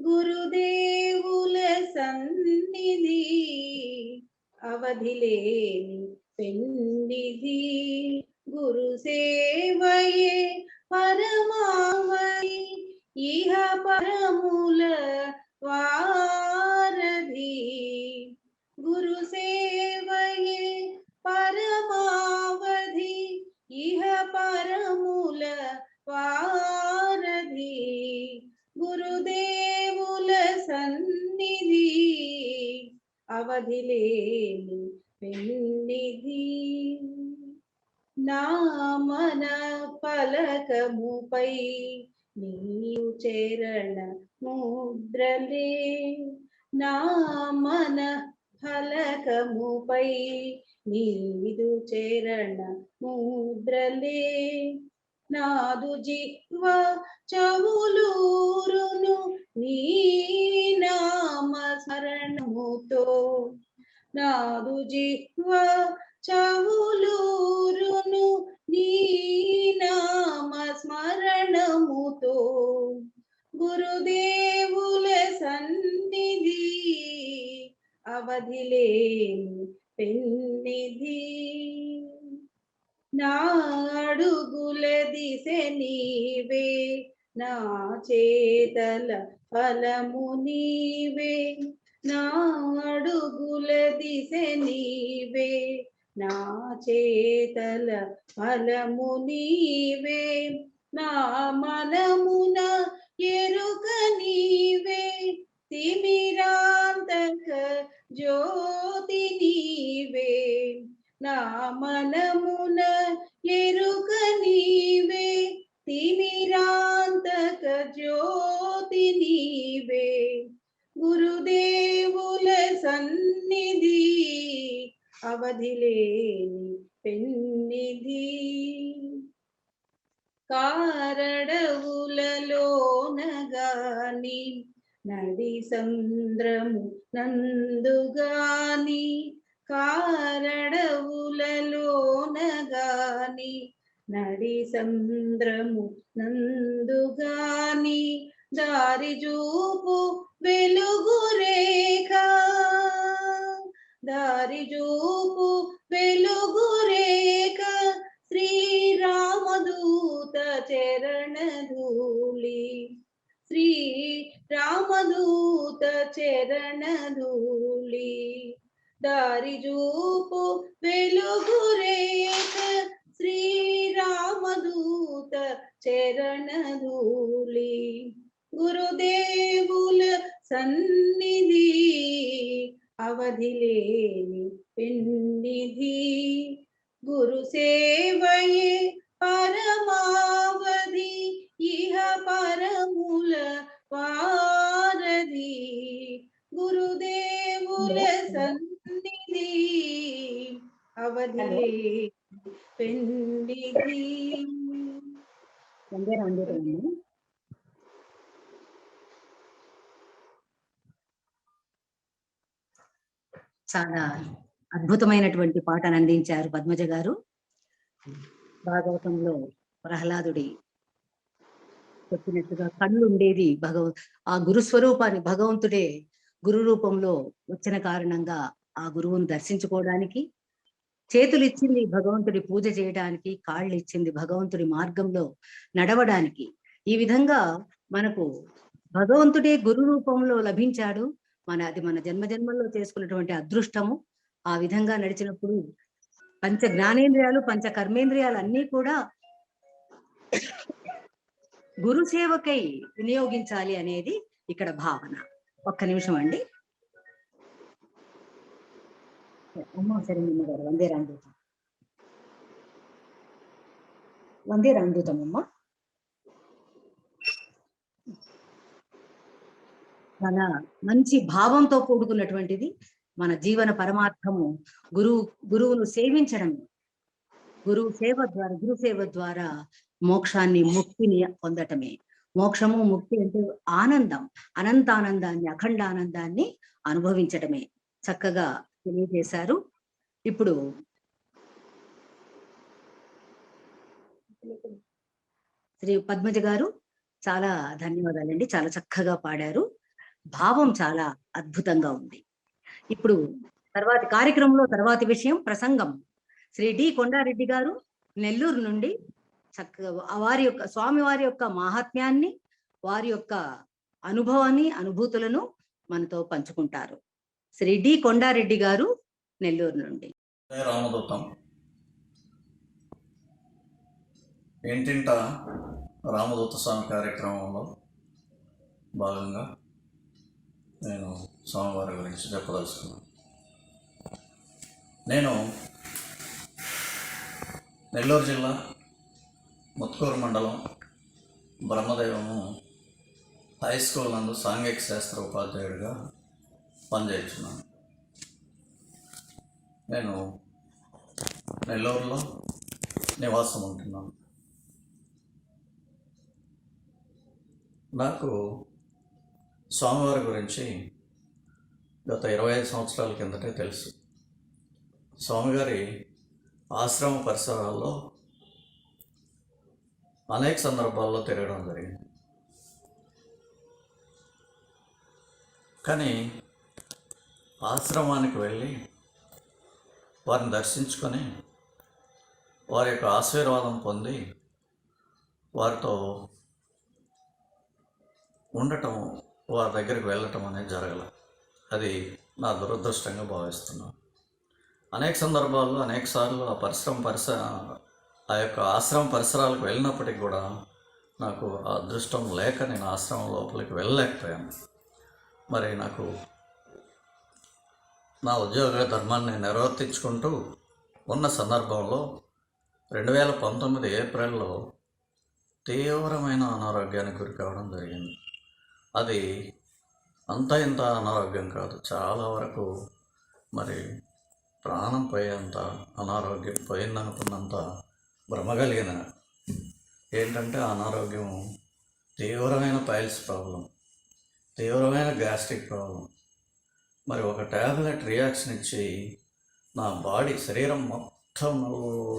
Speaker 2: గురుదేవుల సన్నిధి అవధిలేని పెన్నిధి. గురు సేవయే పరమావధి ఇహ పరముల వారధి. గురు సేవయే పరమావధి ఇహ పరముల వారధి. గురుదేవుల సన్నిధి అవధిలేని పెన్నిధి. నామన పలకముపై నీవు చరణ ముద్రలే. నామన ఫలకముపై నీదు చరణ ముద్రలే. నాదు జిహ్వ చెవులూరును నీ నామ స్మరణముతో. నాదు జిహ్వ చవులూరును నీ నామ స్మరణముతో గురుదేవుల సన్నిధి అవధిలేని పెన్నిధి నా అడుగుల దిశ నీవే నా చేతల ఫలము నీవే నా అడుగుల దిశ నీవే నా చేతల ఫలము నీవే నా మనమున ఎరుక నీవే తిమిరాంతక జ్యోతి నీవే నా మనమున ఎరుక నీవే తిమిరాంతక జ్యోతి నీవే గురుదేవుల సన్నిధి అవధిలేని పెన్నిధి కారడవులలోనగాని నడి సంద్రము నందుగాని కారడవులలోనగాని నడి సంద్రము నందుగాని దారి చూపు వెలుగు రేఖ దారి చూపు వెలుగు రేఖ శ్రీరామదూత చరణ ధూళి శ్రీరామదూత చరణ ధూళి దారి చూపు వెలుగు రేఖ శ్రీరామదూత చరణ ధూళి గురుదేవుల సన్నిధి అవధిలేని పెన్నిధి గురు సేవయే పరమావధి ఇహ పరముల వారధి గురుదేవుల సన్నిధి అవధిలేని పెన్నిధి.
Speaker 1: చాలా అద్భుతమైనటువంటి పాటను అందించారు పద్మజ గారు. భాగవతంలో ప్రహ్లాదుడి చెప్పినట్టుగా కళ్ళు ఉండేది ఆ గురుస్వరూపాన్ని భగవంతుడే గురు రూపంలో వచ్చిన కారణంగా ఆ గురువును దర్శించుకోవడానికి, చేతులు ఇచ్చింది భగవంతుడి పూజ చేయడానికి, కాళ్ళు ఇచ్చింది భగవంతుడి మార్గంలో నడవడానికి. ఈ విధంగా మనకు భగవంతుడే గురు రూపంలో లభించాడు. అది మన జన్మజన్మల్లో చేసుకున్నటువంటి అదృష్టము. ఆ విధంగా నడిచినప్పుడు పంచ జ్ఞానేంద్రియాలు పంచ కర్మేంద్రియాలు అన్నీ కూడా గురు సేవకై వినియోగించాలి అనేది ఇక్కడ భావన. ఒక్క నిమిషం అండి. సరే గారు వందే రామదూతం, వందే రామదూతం అమ్మ. చాలా మంచి భావంతో కూడుకున్నటువంటిది మన జీవన పరమార్థము. గురువును సేవించడం, గురు సేవ ద్వారా మోక్షాన్ని, ముక్తిని పొందటమే. మోక్షము ముక్తి అంటే ఆనందం, అనంతానందాన్ని, అఖండ ఆనందాన్ని అనుభవించటమే. చక్కగా తెలియజేశారు. ఇప్పుడు శ్రీ పద్మజ గారు చాలా ధన్యవాదాలండి, చాలా చక్కగా పాడారు. భావం చాలా అద్భుతంగా ఉంది. ఇప్పుడు తర్వాతి కార్యక్రమంలో తర్వాతి విషయం ప్రసంగం. శ్రీ డి కొండారెడ్డి గారు నెల్లూరు నుండి చక్కగా స్వామివారి యొక్క మహాత్మ్యాన్ని, వారి యొక్క అనుభవాన్ని, అనుభూతులను మనతో పంచుకుంటారు. శ్రీ డి కొండారెడ్డి గారు నెల్లూరు నుండి.
Speaker 8: రామదూతం ఇంటింట రామదూత స్వామి కార్యక్రమంలో భాగంగా నేను స్వామివారి గురించి చెప్పదలుచుకున్నాను. నేను నెల్లూరు జిల్లా ముత్కూరు మండలం బ్రహ్మదైవము హై స్కూల్ నందు సాంఘిక శాస్త్ర ఉపాధ్యాయుడిగా పనిచేస్తున్నాను. నేను నెల్లూరులో నివాసం ఉంటున్నాను. నాకు స్వామివారి గురించి గత 25 సంవత్సరాల కిందటే తెలుసు. స్వామిగారి ఆశ్రమ పరిసరాల్లో అనేక సందర్భాల్లో తిరగడం జరిగింది. కానీ ఆశ్రమానికి వెళ్ళి వారిని దర్శించుకొని వారి యొక్క ఆశీర్వాదం పొంది వారితో ఉండటం, వారి దగ్గరికి వెళ్ళటం అనేది జరగల. అది నా దురదృష్టంగా భావిస్తున్నాను. అనేక సందర్భాల్లో అనేకసార్లు ఆ యొక్క ఆశ్రమ పరిసరాలకు వెళ్ళినప్పటికీ కూడా నాకు ఆ అదృష్టం లేక నేను ఆశ్రమం లోపలికి వెళ్ళలేకపోయాను. మరి నాకు నా ఉద్యోగ ధర్మాన్ని నిర్వర్తించుకుంటూ ఉన్న సందర్భంలో 2019 ఏప్రిల్లో తీవ్రమైన అనారోగ్యానికి గురి కావడం జరిగింది. అది అంత ఇంత అనారోగ్యం కాదు, చాలా వరకు మరి ప్రాణం పోయేంత అనారోగ్యం, పోయిందనుకున్నంత భ్రమగలిగిన ఏంటంటే అనారోగ్యం తీవ్రమైన పైల్స్ ప్రాబ్లం, తీవ్రమైన గ్యాస్ట్రిక్ ప్రాబ్లం. మరి ఒక ట్యాబ్లెట్ రియాక్షన్ ఇచ్చి నా శరీరం మొత్తం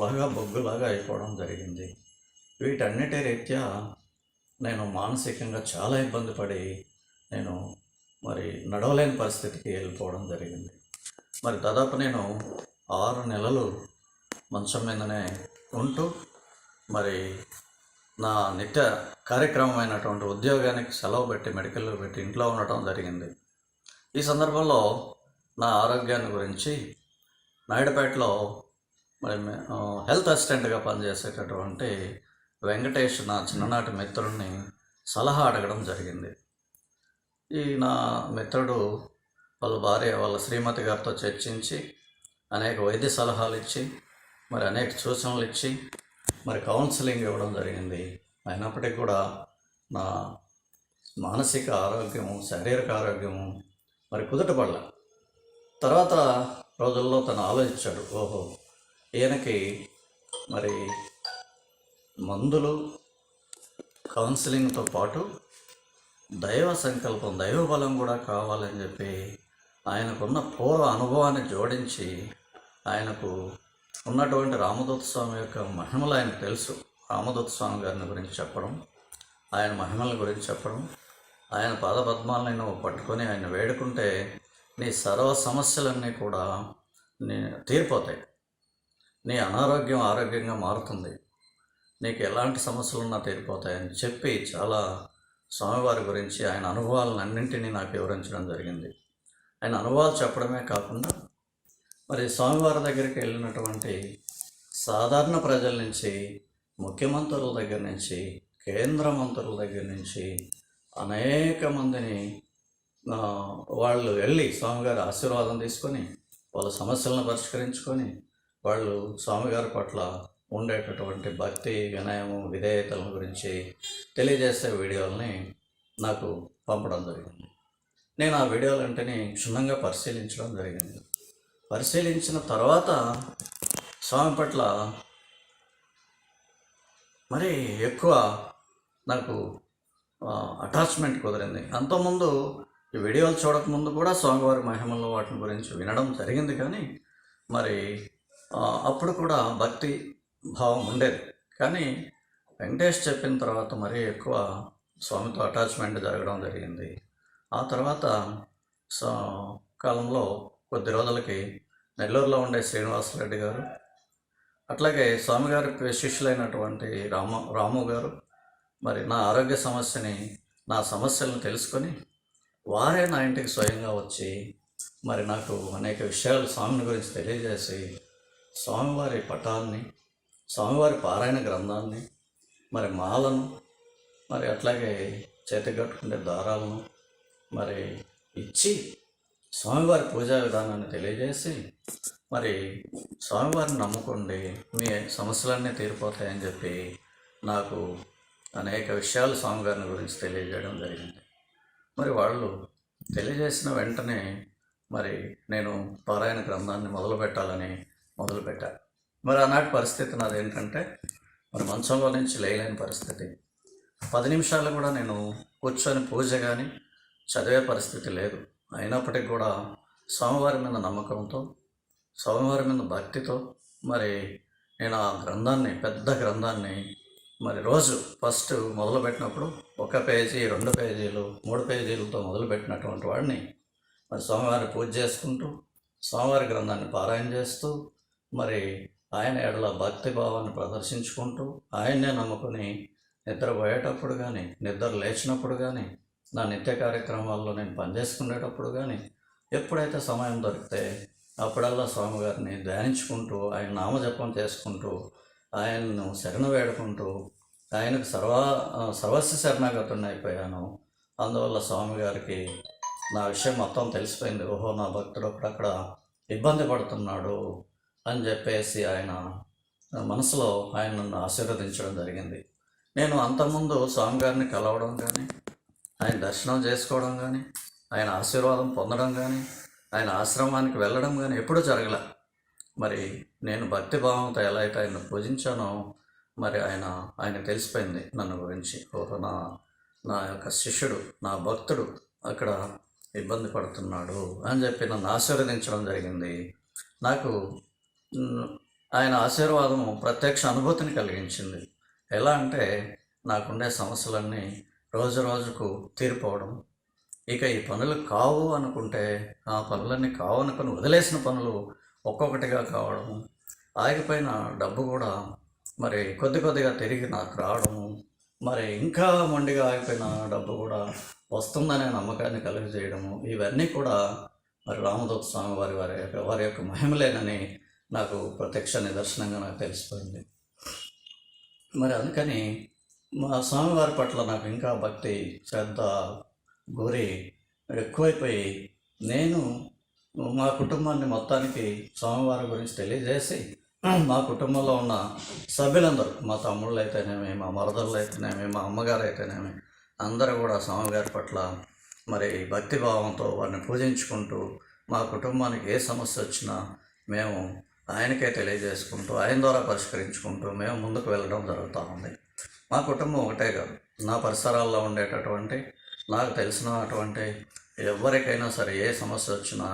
Speaker 8: నల్లగా బొగ్గులాగా అయిపోవడం జరిగింది. వీటన్నిటి రీత్యా నేను మానసికంగా చాలా ఇబ్బంది పడి నేను మరి నడవలేని పరిస్థితికి వెళ్ళిపోవడం జరిగింది. మరి దాదాపు నేను 6 నెలలు మంచం మీదనే ఉంటూ మరి నా నిత్య కార్యక్రమమైనటువంటి ఉద్యోగానికి సెలవు పెట్టి మెడికల్లో పెట్టి ఇంట్లో ఉండటం జరిగింది. ఈ సందర్భంలో నా ఆరోగ్యాన్ని గురించి నాయుడుపేటలో మరి హెల్త్ అసిస్టెంట్గా పనిచేసేటటువంటి వెంకటేష్, నా చిన్ననాటి మిత్రుడిని సలహా అడగడం జరిగింది. ఈ నా మిత్రుడు వాళ్ళ భార్య, వాళ్ళ శ్రీమతి గారితో చర్చించి అనేక వైద్య సలహాలు ఇచ్చి మరి అనేక సూచనలు ఇచ్చి మరి కౌన్సిలింగ్ ఇవ్వడం జరిగింది. అయినప్పటికీ కూడా నా మానసిక ఆరోగ్యము, శారీరక ఆరోగ్యము మరి కుదుటపడల. తర్వాత రోజుల్లో తను ఆలోచించాడు, ఓహో ఈయనకి మరి మందులు, కౌన్సిలింగ్తో పాటు దైవ సంకల్పం, దైవ బలం కూడా కావాలని చెప్పి ఆయనకున్న పూర్వ అనుభవాన్ని జోడించి ఆయనకు ఉన్నటువంటి రామదూత స్వామి యొక్క మహిమలు ఆయనకు తెలుసు. రామదూత స్వామి గారిని గురించి చెప్పడం, ఆయన మహిమల గురించి చెప్పడం, ఆయన పాదపద్మాలని నువ్వు పట్టుకొని ఆయన వేడుకుంటే నీ సర్వ సమస్యలన్నీ కూడా తీరిపోతాయి, నీ అనారోగ్యం ఆరోగ్యంగా మారుతుంది, నీకు ఎలాంటి సమస్యలున్నా తీరిపోతాయని చెప్పి చాలా స్వామివారి గురించి ఆయన అనుభవాలన్నింటినీ నాకు వివరించడం జరిగింది. ఆయన అనుభవాలు చెప్పడమే కాకుండా మరి స్వామివారి దగ్గరికి వెళ్ళినటువంటి సాధారణ ప్రజల నుంచి, ముఖ్యమంత్రుల దగ్గర నుంచి, కేంద్ర మంత్రుల దగ్గర నుంచి అనేక మందిని వాళ్ళు వెళ్ళి స్వామిగారి ఆశీర్వాదం తీసుకొని వాళ్ళ సమస్యలను పరిష్కరించుకొని వాళ్ళు స్వామిగారి పట్ల ఉండేటటువంటి భక్తి, వినయము, విధేయతల గురించి తెలియజేసే వీడియోలని నాకు పంపడం జరిగింది. నేను ఆ వీడియోలంటిని క్షుణ్ణంగా పరిశీలించడం జరిగింది. పరిశీలించిన తర్వాత స్వామి పట్ల మరి ఎక్కువ నాకు అటాచ్మెంట్ కుదిరింది. అంతకుముందు ఈ వీడియోలు చూడకముందు కూడా స్వామివారి మహిమలు వాటిని గురించి వినడం జరిగింది, కానీ మరి అప్పుడు కూడా భక్తి భావం ఉండేది. కానీ వెంకటేష్ చెప్పిన తర్వాత మరీ ఎక్కువ స్వామితో అటాచ్మెంట్ జరగడం జరిగింది. ఆ తర్వాత కాలంలో కొద్ది రోజులకి నెల్లూరులో ఉండే శ్రీనివాసరెడ్డి గారు, అట్లాగే స్వామిగారి శిష్యులైనటువంటి రాము గారు మరి నా ఆరోగ్య సమస్యని, నా సమస్యలను తెలుసుకొని వారే నా ఇంటికి స్వయంగా వచ్చి మరి నాకు అనేక విషయాలు స్వామిని గురించి తెలియజేసి స్వామివారి పటాలని, స్వామివారి పారాయణ గ్రంథాన్ని, మరి మాలను, మరి అట్లాగే చేతికి కట్టుకునే దారాలను మరి ఇచ్చి స్వామివారి పూజా విధానాన్ని తెలియజేసి మరి స్వామివారిని నమ్ముకోండి, మీ సమస్యలన్నీ తీరిపోతాయని చెప్పి నాకు అనేక విషయాలు స్వామివారిని గురించి తెలియజేయడం జరిగింది. మరి వాళ్ళు తెలియజేసిన వెంటనే మరి నేను పారాయణ గ్రంథాన్ని మొదలుపెట్టాను. మరి ఆనాటి పరిస్థితి నాది ఏంటంటే మరి మంచంలో నుంచి లేయలేని పరిస్థితి. 10 నిమిషాలు కూడా నేను కూర్చొని పూజ కానీ చదివే పరిస్థితి లేదు. అయినప్పటికీ కూడా స్వామివారి మీద నమ్మకంతో స్వామివారి మీద భక్తితో మరి నేను ఆ గ్రంథాన్ని, పెద్ద గ్రంథాన్ని మరి రోజు ఫస్ట్ మొదలుపెట్టినప్పుడు 1 పేజీ, 2 పేజీలు, 3 పేజీలతో మొదలుపెట్టినటువంటి వాడిని మరి స్వామివారిని పూజ చేసుకుంటూ, స్వామివారి గ్రంథాన్ని పారాయణ చేస్తూ, మరి ఆయన ఎడల భక్తి భావాన్ని ప్రదర్శించుకుంటూ, ఆయన్నే నమ్ముకొని నిద్రపోయేటప్పుడు కానీ, నిద్ర లేచినప్పుడు కానీ, నా నిత్య కార్యక్రమాల్లో నేను పనిచేసుకునేటప్పుడు కానీ, ఎప్పుడైతే సమయం దొరికితే అప్పుడల్లా స్వామివారిని ధ్యానించుకుంటూ, ఆయన నామజపం చేసుకుంటూ, ఆయన్ను శరణ వేడుకుంటూ, ఆయనకు సర్వస్వ శరణాగతుడిని అయిపోయాను. అందువల్ల స్వామిగారికి నా విషయం మొత్తం తెలిసిపోయింది. ఓహో, నా భక్తుడు అక్కడ ఇబ్బంది పడుతున్నాడు అని చెప్పేసి ఆయన మనసులో ఆయన నన్ను ఆశీర్వదించడం జరిగింది. నేను అంతకుముందు స్వామిగారిని కలవడం కానీ, ఆయన దర్శనం చేసుకోవడం కానీ, ఆయన ఆశీర్వాదం పొందడం కానీ, ఆయన ఆశ్రమానికి వెళ్ళడం కానీ ఎప్పుడూ జరగలే. మరి నేను భక్తిభావంతో ఎలా అయితే ఆయన పూజించానో మరి ఆయన తెలిసిపోయింది నన్ను గురించి. ఓహో, నా యొక్క శిష్యుడు, నా భక్తుడు అక్కడ ఇబ్బంది పడుతున్నాడు అని చెప్పి నన్ను ఆశీర్వదించడం జరిగింది. నాకు ఆయన ఆశీర్వాదము ప్రత్యక్ష అనుభూతిని కలిగించింది. ఎలా అంటే నాకుండే సమస్యలన్నీ రోజు రోజుకు తీరిపోవడం, ఇక ఈ పనులు కావు అనుకుంటే ఆ పనులన్నీ కావు అనుకుని వదిలేసిన పనులు ఒక్కొక్కటిగా కావడం, ఆగిపోయిన డబ్బు కూడా మరి కొద్ది కొద్దిగా తిరిగి నాకు రావడము, మరి ఇంకా మొండిగా ఆగిపోయిన డబ్బు కూడా వస్తుందనే నమ్మకాన్ని కలిగజేయడము, ఇవన్నీ కూడా మరి రామదూత స్వామి వారి యొక్క మహిమలేనని నాకు ప్రత్యక్ష నిదర్శనంగా నాకు తెలిసిపోయింది. మరి అందుకని మా స్వామివారి పట్ల నాకు ఇంకా భక్తి, శ్రద్ధ, గురి ఎక్కువైపోయి నేను మా కుటుంబాన్ని మొత్తానికి స్వామివారి గురించి తెలియజేసి, మా కుటుంబంలో ఉన్న సభ్యులందరూ, మా తమ్ముళ్ళు అయితేనేమి, మా మరదళ్ళు అయితేనేమి, మా అమ్మగారు అయితేనేమి, అందరూ కూడా స్వామివారి పట్ల మరి భక్తిభావంతో వారిని పూజించుకుంటూ, మా కుటుంబానికి ఏ సమస్య వచ్చినా మేము ఆయనకే తెలియజేసుకుంటూ, ఆయన ద్వారా పరిష్కరించుకుంటూ మేము ముందుకు వెళ్ళడం జరుగుతూ ఉంది. మా కుటుంబం ఒకటే కాదు, నా పరిసరాల్లో ఉండేటటువంటి, నాకు తెలిసినటువంటి ఎవరికైనా సరే ఏ సమస్య వచ్చినా,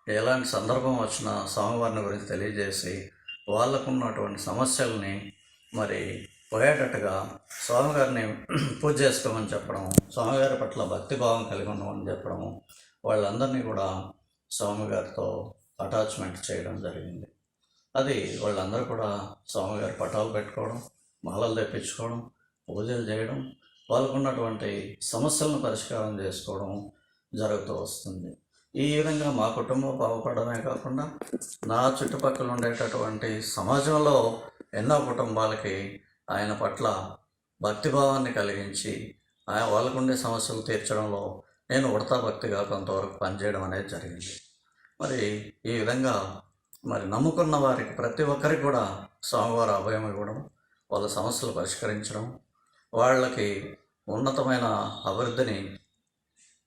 Speaker 8: ఎలాంటి సందర్భం వచ్చినా స్వామివారిని గురించి తెలియజేసి వాళ్ళకున్నటువంటి సమస్యల్ని మరి పోయేటట్టుగా స్వామివారిని పూజ చేసుకోమని చెప్పడం, స్వామివారి పట్ల భక్తిభావం కలిగి ఉండమని చెప్పడము, వాళ్ళందరినీ కూడా స్వామివారితో అటాచ్మెంట్ చేయడం జరిగింది. అది వాళ్ళందరూ కూడా స్వామివారి పటాలు పెట్టుకోవడం, మాలలు తెప్పించుకోవడం, పూజలు చేయడం, వాళ్ళకున్నటువంటి సమస్యలను పరిష్కారం చేసుకోవడం జరుగుతూ వస్తుంది. ఈ విధంగా మా కుటుంబం బాగుపడమే కాకుండా నా చుట్టుపక్కల ఉండేటటువంటి సమాజంలో ఎన్నో కుటుంబాలకి ఆయన పట్ల భక్తిభావాన్ని కలిగించి వాళ్ళకుండే సమస్యలు తీర్చడంలో నేను ఉడతా భక్తిగా కొంతవరకు పనిచేయడం అనేది జరిగింది. మరి ఈ విధంగా మరి నమ్ముకున్న వారికి ప్రతి ఒక్కరికి కూడా స్వామివారి అభయం ఇవ్వడం, వాళ్ళ సమస్యలు పరిష్కరించడం, వాళ్ళకి ఉన్నతమైన అభివృద్ధిని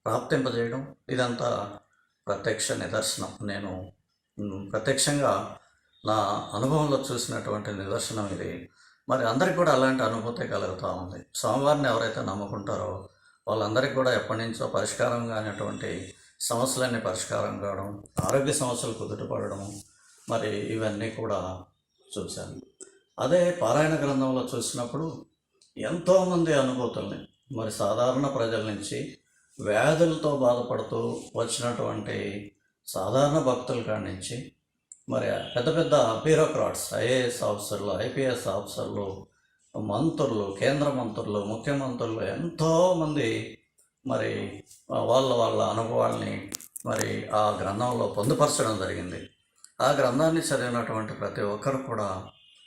Speaker 8: ప్రాప్తింపజేయడం, ఇదంతా ప్రత్యక్ష నిదర్శనం. నేను ప్రత్యక్షంగా నా అనుభవంలో చూసినటువంటి నిదర్శనం ఇది. మరి అందరికీ కూడా అలాంటి అనుభూతి కలుగుతూ ఉంది. స్వామివారిని ఎవరైతే నమ్ముకుంటారో వాళ్ళందరికీ కూడా ఎప్పటి నుంచో పరిష్కారం కానిటువంటి సమస్యలన్నీ పరిష్కారం కావడం, ఆరోగ్య సమస్యలు కుదుటపడడం, మరి ఇవన్నీ కూడా చూశాను. అదే పారాయణ గ్రంథంలో చూసినప్పుడు ఎంతోమంది అనుభూతుల్ని, మరి సాధారణ ప్రజల నుంచి వ్యాధులతో బాధపడుతూ వచ్చినటువంటి సాధారణ భక్తుల కాడి నుంచి మరి పెద్ద పెద్ద బ్యూరోక్రాట్స్, ఐఏఎస్ ఆఫీసర్లు, ఐపీఎస్ ఆఫీసర్లు, మంత్రులు, కేంద్ర మంత్రులు, ముఖ్యమంత్రులు ఎంతోమంది మరి వాళ్ళ అనుభవాల్ని మరి ఆ గ్రంథంలో పొందుపరచడం జరిగింది. ఆ గ్రంథాన్ని చదివినటువంటి ప్రతి ఒక్కరు కూడా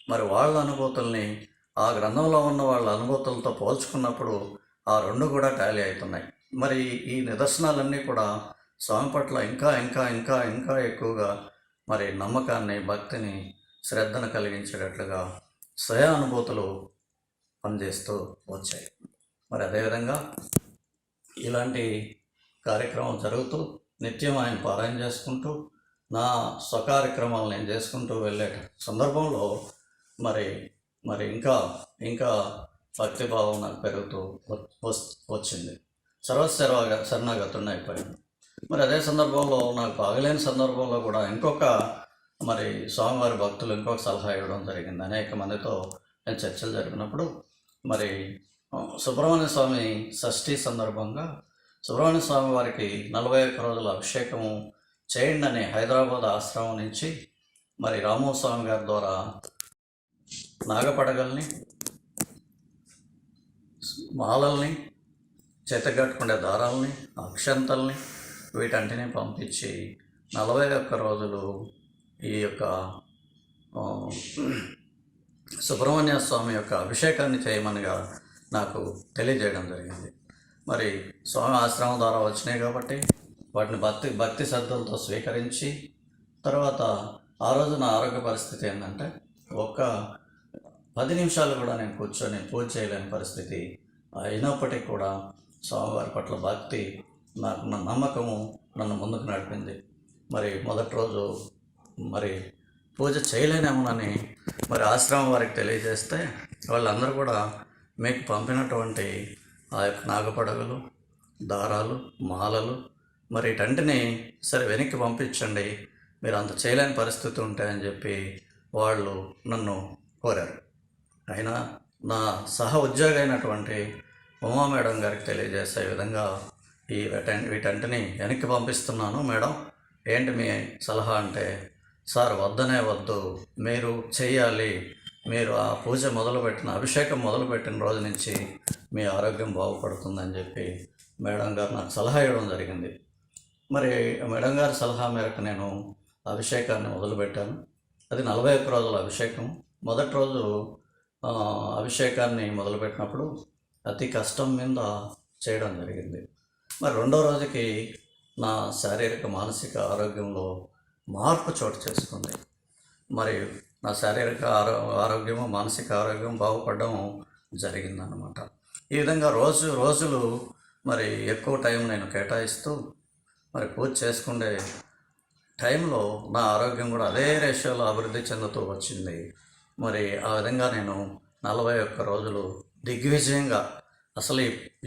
Speaker 8: మరి వాళ్ళ అనుభూతుల్ని ఆ గ్రంథంలో ఉన్న వాళ్ళ అనుభూతులతో పోల్చుకున్నప్పుడు ఆ రెండు కూడా టాలీ అవుతున్నాయి. మరి ఈ నిదర్శనాలన్నీ కూడా స్వామి పట్ల ఇంకా ఇంకా ఇంకా ఇంకా ఎక్కువగా మరి నమ్మకాన్ని, భక్తిని, శ్రద్ధను కలిగించేటట్లుగా స్వయ అనుభూతులు పనిచేస్తూ వచ్చాయి. మరి అదేవిధంగా ఇలాంటి కార్యక్రమం జరుగుతూ నిత్యం ఆయన పారాయణ చేసుకుంటూ నా స్వకార్యక్రమాలు నేను చేసుకుంటూ వెళ్ళే సందర్భంలో మరి ఇంకా ఇంకా భక్తిభావం నాకు పెరుగుతూ వచ్చింది. శరణాగతుడిని అయిపోయాను. మరి అదే సందర్భంలో నాకు బాగలేని సందర్భంలో కూడా ఇంకొక మరి స్వామివారి భక్తులు ఇంకొక సలహా ఇవ్వడం జరిగింది. అనేక మందితో నేను చర్చలు జరిపినప్పుడు మరి సుబ్రహ్మణ్య స్వామి షష్ఠి సందర్భంగా సుబ్రహ్మణ్య స్వామి వారికి 41 రోజుల అభిషేకము చేయండి అని హైదరాబాద్ ఆశ్రమం నుంచి మరి రామస్వామి గారి ద్వారా నాగపడగల్ని, మాలల్ని, చేతగట్టుకునే దారాలని, అక్షంతల్ని వీటంటిని పంపించి 41 రోజులు ఈ యొక్క సుబ్రహ్మణ్య స్వామి యొక్క అభిషేకాన్ని చేయమనిగా నాకు తెలియజేయడం జరిగింది. మరి స్వామి ఆశ్రమం ద్వారా వచ్చినాయి కాబట్టి వాటిని భక్తి శ్రద్ధలతో స్వీకరించి తర్వాత ఆ రోజు నా ఆరోగ్య పరిస్థితి ఏంటంటే ఒక్క 10 నిమిషాలు కూడా నేను కూర్చొని పూజ చేయలేని పరిస్థితి అయినప్పటికీ కూడా స్వామివారి పట్ల భక్తి, నాకున్న నమ్మకము నన్ను ముందుకు నడిపింది. మరి మొదటి రోజు మరి పూజ చేయలేనేమోనని మరి ఆశ్రమం వారికి తెలియజేస్తే వాళ్ళందరూ కూడా మీకు పంపినటువంటి ఆ యొక్క నాగపడగలు, దారాలు, మాలలు మరి వీటంటిని సరే వెనక్కి పంపించండి, మీరు అంత చేయలేని పరిస్థితి ఉంటాయని చెప్పి వాళ్ళు నన్ను కోరారు. అయినా నా సహ ఉద్యోగి అయినటువంటి ఉమా మేడం గారికి తెలియజేసే విధంగా వీటంటిని వెనక్కి పంపిస్తున్నాను మేడం, ఏంటి మీ సలహా అంటే, సార్ వద్దనే వద్దు, మీరు చెయ్యాలి, మీరు ఆ పూజ మొదలుపెట్టిన అభిషేకం మొదలుపెట్టిన రోజు నుంచి మీ ఆరోగ్యం బాగుపడుతుందని చెప్పి మేడం గారు నాకు సలహా ఇవ్వడం జరిగింది. మరి మేడం గారి సలహా మేరకు నేను అభిషేకాన్ని మొదలుపెట్టాను. అది 41 రోజుల అభిషేకం. మొదటి రోజు అభిషేకాన్ని మొదలుపెట్టినప్పుడు అతి కష్టం మీద చేయడం జరిగింది. మరి రెండో రోజుకి నా శారీరక మానసిక ఆరోగ్యంలో మార్పు చోటు చేసుకుంది. మరి నా శారీరక ఆరోగ్యము, మానసిక ఆరోగ్యం బాగుపడడం జరిగిందన్నమాట. ఈ విధంగా రోజులు మరి ఎక్కువ టైం నేను కేటాయిస్తూ మరి పూజ చేసుకునే టైంలో నా ఆరోగ్యం కూడా అదే రేషియోలో అభివృద్ధి చెందుతూ వచ్చింది. మరి ఆ విధంగా నేను 41 రోజులు దిగ్విజయంగా, అసలు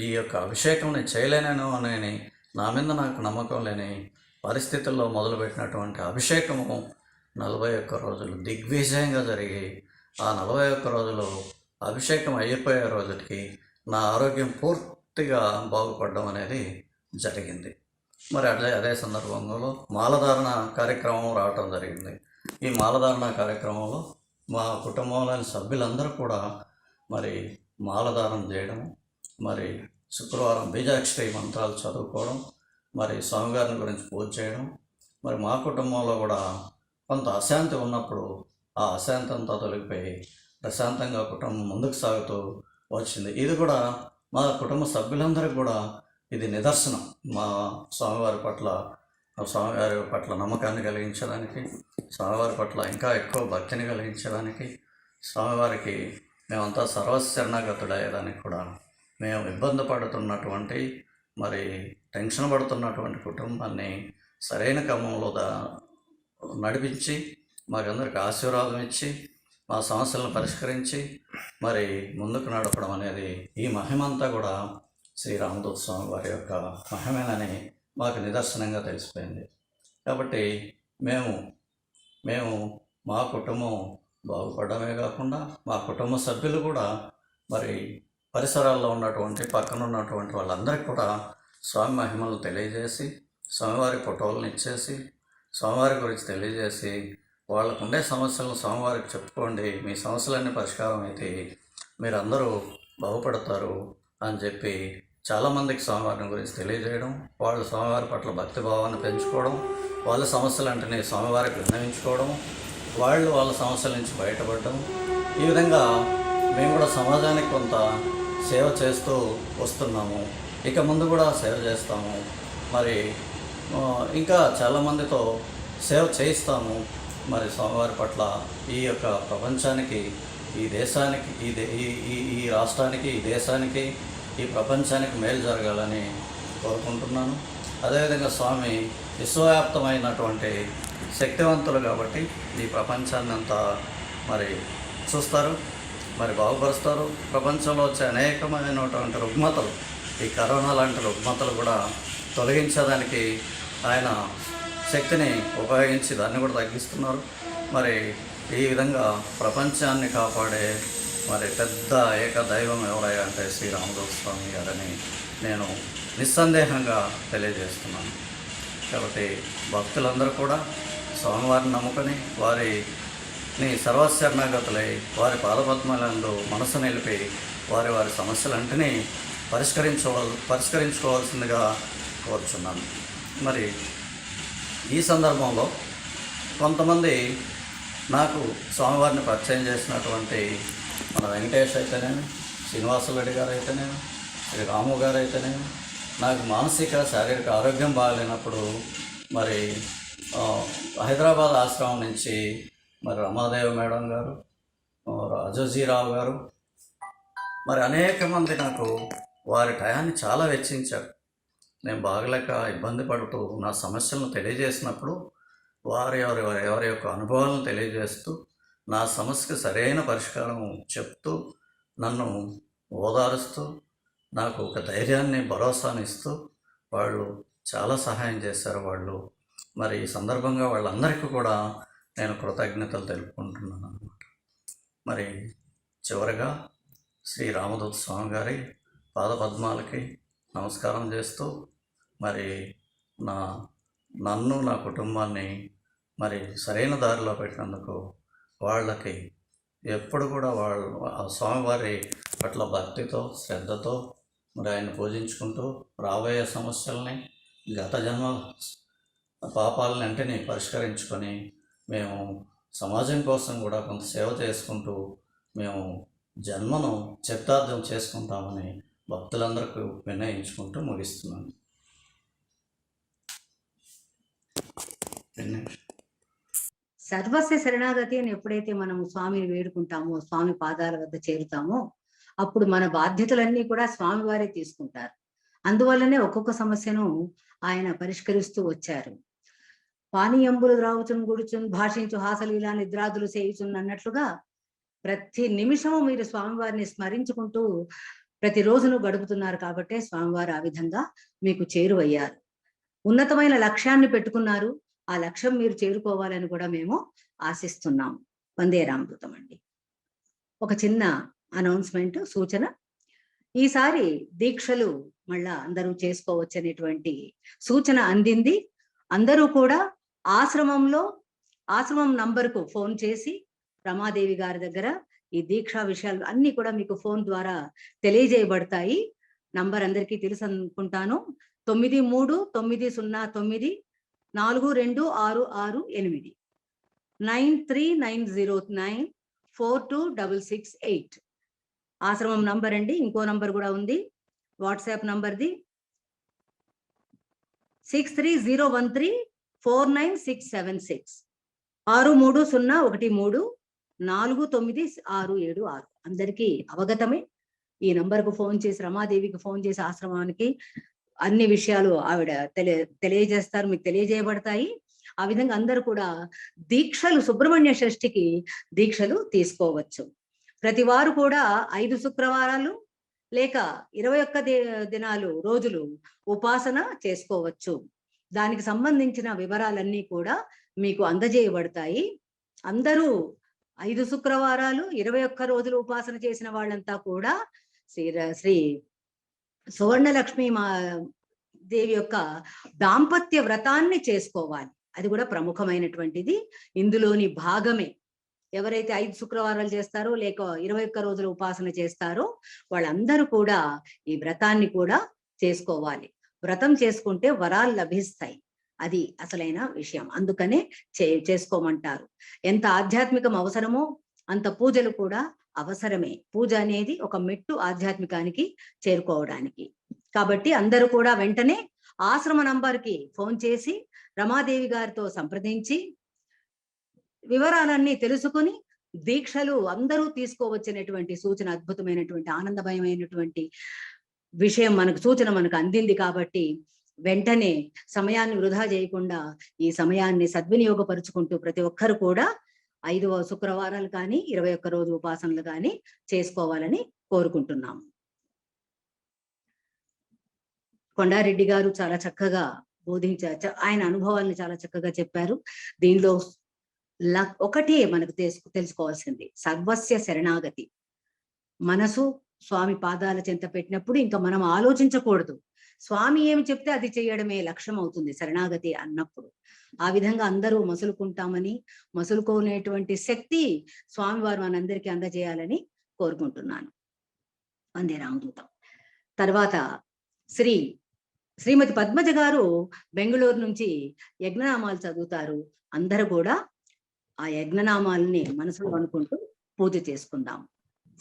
Speaker 8: ఈ యొక్క అభిషేకం నేను చేయలేనేను అని నా మీద నాకు నమ్మకం లేని పరిస్థితుల్లో మొదలుపెట్టినటువంటి అభిషేకము 41 రోజులు దిగ్విజయంగా జరిగి ఆ 41 రోజులు అభిషేకం అయిపోయే రోజుకి నా ఆరోగ్యం పూర్తిగా బాగుపడడం అనేది జరిగింది. మరి అదే సందర్భంలో మాలధారణ కార్యక్రమం రావటం జరిగింది. ఈ మాలధారణ కార్యక్రమంలో మా కుటుంబంలోని సభ్యులందరూ కూడా మరి మాలధారణ చేయడం, మరి శుక్రవారం బీజాక్షరి మంత్రాలు చదువుకోవడం, మరి స్వామివారిని గురించి పూజ చేయడం, మరి మా కుటుంబంలో కూడా కొంత అశాంతి ఉన్నప్పుడు ఆ అశాంతి అంతా తొలగిపోయి ప్రశాంతంగా కుటుంబం ముందుకు సాగుతూ వచ్చింది. ఇది కూడా మా కుటుంబ సభ్యులందరికీ కూడా ఇది నిదర్శనం. మా స్వామివారి పట్ల నమ్మకాన్ని కలిగించడానికి, స్వామివారి పట్ల ఇంకా ఎక్కువ భక్తిని కలిగించడానికి, స్వామివారికి మేమంతా సర్వశరణాగతుడయ్యేదానికి కూడా మేము ఇబ్బంది పడుతున్నటువంటి మరి టెన్షన్ పడుతున్నటువంటి కుటుంబాన్ని సరైన క్రమంలో నడిపించి మాకందరికి ఆశీర్వాదం ఇచ్చి మా సమస్యలను పరిష్కరించి మరి ముందుకు నడపడం అనేది ఈ మహిమంతా కూడా శ్రీ రామదూత స్వామి వారి యొక్క మహిమేనని మాకు నిదర్శనంగా తెలిసిపోయింది. కాబట్టి మేము మా కుటుంబం బాగుపడమే కాకుండా మా కుటుంబ సభ్యులు కూడా మరి పరిసరాల్లో ఉన్నటువంటి పక్కన ఉన్నటువంటి వాళ్ళందరికీ కూడా స్వామి మహిమలు తెలియజేసి, స్వామివారి ఫోటోలను ఇచ్చేసి, స్వామివారి గురించి తెలియజేసి, వాళ్ళకు ఉండే సమస్యలను స్వామివారికి చెప్పుకోండి, మీ సమస్యలన్నీ పరిష్కారం అయితే మీరందరూ బాగుపడతారు అని చెప్పి చాలామందికి స్వామివారిని గురించి తెలియజేయడం, వాళ్ళు స్వామివారి పట్ల భక్తి భావాన్ని పెంచుకోవడం, వాళ్ళ సమస్యలంటేనే స్వామివారికి విన్నవించుకోవడం, వాళ్ళు వాళ్ళ సమస్యల నుంచి బయటపడడం, ఈ విధంగా మేము కూడా సమాజానికి కొంత సేవ చేస్తూ వస్తున్నాము. ఇక ముందు కూడా సేవ చేస్తాము. మరి ఇంకా చాలామందితో సేవ చేయిస్తాము. మరి స్వామివారి పట్ల ఈ యొక్క ప్రపంచానికి, ఈ దేశానికి, ఈ రాష్ట్రానికి, ఈ దేశానికి, ఈ ప్రపంచానికి మేలు జరగాలని కోరుకుంటున్నాను. అదేవిధంగా స్వామి విశ్వవ్యాప్తమైనటువంటి శక్తివంతులు కాబట్టి ఈ ప్రపంచాన్ని అంతా మరి చూస్తారు, మరి బాగుపరుస్తారు. ప్రపంచంలో వచ్చే అనేకమైనటువంటి రుగ్మతలు, ఈ కరోనా లాంటి రుగ్మతలు కూడా తొలగించడానికి ఆయన శక్తిని ఉపయోగించి దాన్ని కూడా తగ్గిస్తున్నారు. మరి ఈ విధంగా ప్రపంచాన్ని కాపాడే మరి పెద్ద ఏకదైవం ఎవరయ్యా అంటే శ్రీ రామదూత స్వామి గారని నేను నిస్సందేహంగా తెలియజేస్తున్నాను. కాబట్టి భక్తులందరూ కూడా స్వామివారిని నమ్ముకొని వారిని సర్వశరణాగతులై వారి పాదపద్మలందు మనసు నిలిపి వారి వారి సమస్యలంటినీ పరిష్కరించుకోవాల్సిందిగా కోరుచున్నాను. మరి ఈ సందర్భంలో కొంతమంది నాకు స్వామివారిని పరిచయం చేసినటువంటి మన వెంకటేష్ అయితేనేమి, శ్రీనివాసరెడ్డి గారు అయితేనేమి, శ్రీ రాము గారు అయితేనేమి, నాకు మానసిక శారీరక ఆరోగ్యం బాగాలేనప్పుడు మరి హైదరాబాద్ ఆశ్రమం నుంచి మరి రమాదేవి మేడం గారు, రాజోజీరావు గారు, మరి అనేక మంది నాకు వారి టయాన్ని చాలా వెచ్చించారు. నేను బాగలేక ఇబ్బంది పడుతూ నా సమస్యలను తెలియజేసినప్పుడు వారి యొక్క అనుభవాలను తెలియజేస్తూ నా సమస్యకు సరైన పరిష్కారం చెప్తూ నన్ను ఓదారుస్తూ నాకు ఒక ధైర్యాన్ని భరోసాని ఇస్తూ వాళ్ళు చాలా సహాయం చేశారు. వాళ్ళు మరి ఈ సందర్భంగా వాళ్ళందరికీ కూడా నేను కృతజ్ఞతలు తెలుపుకుంటున్నాను అన్నమాట. మరి చివరగా శ్రీ రామదూత స్వామి గారి పాదపద్మాలకి నమస్కారం చేస్తూ మరి నన్ను నా కుటుంబాన్ని మరి సరైన దారిలో పెట్టినందుకు వాళ్ళకి ఎప్పుడు కూడా వాళ్ళు ఆ స్వామివారి పట్ల భక్తితో శ్రద్ధతో మరి ఆయన పూజించుకుంటూ రాబోయే సమస్యల్ని గత జన్మ పాపాలన్నింటినీ పరిష్కరించుకొని మేము సమాజం కోసం కూడా కొంత సేవ చేసుకుంటూ మేము జన్మను చరితార్థం చేసుకుంటామని భక్తులందరికీ వినయించుకుంటూ ముగిస్తున్నాను.
Speaker 1: సర్వస్వ శరణాగతి అని ఎప్పుడైతే మనం స్వామిని వేడుకుంటామో, స్వామి పాదాల వద్ద చేరుతామో, అప్పుడు మన బాధ్యతలన్నీ కూడా స్వామివారే తీసుకుంటారు. అందువల్లనే ఒక్కొక్క సమస్యను ఆయన పరిష్కరిస్తూ వచ్చారు. పానీయంబులు ద్రావుచున్ గుడుచున్ భాషించు హాసలీలా నిద్రాదులు చేయుచున్ అన్నట్లుగా ప్రతి నిమిషము మీరు స్వామివారిని స్మరించుకుంటూ ప్రతి రోజును గడుపుతున్నారు. కాబట్టే స్వామివారు ఆ విధంగా మీకు చేరువయ్యారు. ఉన్నతమైన లక్ష్యాన్ని పెట్టుకున్నారు. ఆ లక్ష్యం మీరు చేరుకోవాలని కూడా మేము ఆశిస్తున్నాం. వందే రామదూతం అండి. ఒక చిన్న అనౌన్స్మెంట్, సూచన. ఈసారి దీక్షలు మళ్ళా అందరూ చేసుకోవచ్చు అనేటువంటి సూచన అందింది. అందరూ కూడా ఆశ్రమం నంబర్కు ఫోన్ చేసి రమాదేవి గారి దగ్గర ఈ దీక్షా విషయాలు అన్ని కూడా మీకు ఫోన్ ద్వారా తెలియజేయబడతాయి. నంబర్ అందరికీ తెలుసు అనుకుంటాను. 9390942668 93909426668 ఆశ్రమం నంబర్ అండి. ఇంకో నంబర్ కూడా ఉంది, వాట్సాప్ నంబర్ది 6301349676 630134966. అందరికీ అవగతమే. ఈ నంబర్కు ఫోన్ చేసి, రమాదేవికి ఫోన్ చేసి ఆశ్రమానికి అన్ని విషయాలు ఆవిడ తెలియజేస్తారు, మీకు తెలియజేయబడతాయి. ఆ విధంగా అందరూ కూడా దీక్షలు, సుబ్రహ్మణ్య షష్ఠికి దీక్షలు తీసుకోవచ్చు. ప్రతి వారు కూడా 5 శుక్రవారాలు లేక 21 రోజులు ఉపాసన చేసుకోవచ్చు. దానికి సంబంధించిన వివరాలన్నీ కూడా మీకు అందజేయబడతాయి. అందరూ 5 శుక్రవారాలు 21 రోజులు ఉపాసన చేసిన వాళ్ళంతా కూడా శ్రీ సువర్ణలక్ష్మి దేవి యొక్క దాంపత్య వ్రతాన్ని చేసుకోవాలి. అది కూడా ప్రముఖమైనటువంటిది, ఇందులోని భాగమే. ఎవరైతే 5 శుక్రవారాలు చేస్తారో లేక 21 రోజులు ఉపాసన చేస్తారో వాళ్ళందరూ కూడా ఈ వ్రతాన్ని కూడా చేసుకోవాలి. వ్రతం చేసుకుంటే వరాలు లభిస్తాయి. అది అసలైన విషయం. అందుకనే చేసుకోమంటారు. ఎంత ఆధ్యాత్మికం అవసరమో అంత పూజలు కూడా అవసరమే. పూజ అనేది ఒక మెట్టు ఆధ్యాత్మికానికి చేరుకోవడానికి. కాబట్టి అందరూ కూడా వెంటనే ఆశ్రమ నంబర్కి ఫోన్ చేసి రమాదేవి గారితో సంప్రదించి వివరాలన్నీ తెలుసుకుని దీక్షలు అందరూ తీసుకోవచ్చినటువంటి సూచన, అద్భుతమైనటువంటి ఆనందమయమైనటువంటి విషయం సూచన మనకు అందింది. కాబట్టి వెంటనే సమయాన్ని వృధా చేయకుండా ఈ సమయాన్ని సద్వినియోగపరుచుకుంటూ ప్రతి ఒక్కరు కూడా 5వ శుక్రవారాలు కానీ 21 రోజు ఉపాసనలు కానీ చేసుకోవాలని కోరుకుంటున్నాము. కొండారెడ్డి గారు చాలా చక్కగా ఆయన అనుభవాల్ని చాలా చక్కగా చెప్పారు. దీనిలో ఒకటే మనకు తెలుసుకోవాల్సింది, సర్వస్య శరణాగతి. మనసు స్వామి పాదాల చెంత పెట్టినప్పుడు ఇంకా మనం ఆలోచించకూడదు. స్వామి ఏమి చెప్తే అది చేయడమే లక్ష్యం అవుతుంది శరణాగతి అన్నప్పుడు. ఆ విధంగా అందరూ మసులుకోనేటువంటి శక్తి స్వామివారు మనందరికీ అందజేయాలని కోరుకుంటున్నాను. వందే రామదూతం. తర్వాత శ్రీమతి పద్మజ గారు బెంగళూరు నుంచి యజ్ఞనామాలు చదువుతారు. అందరూ కూడా ఆ యజ్ఞనామాలని మనసులో అనుకుంటూ పూజ చేసుకుందాం.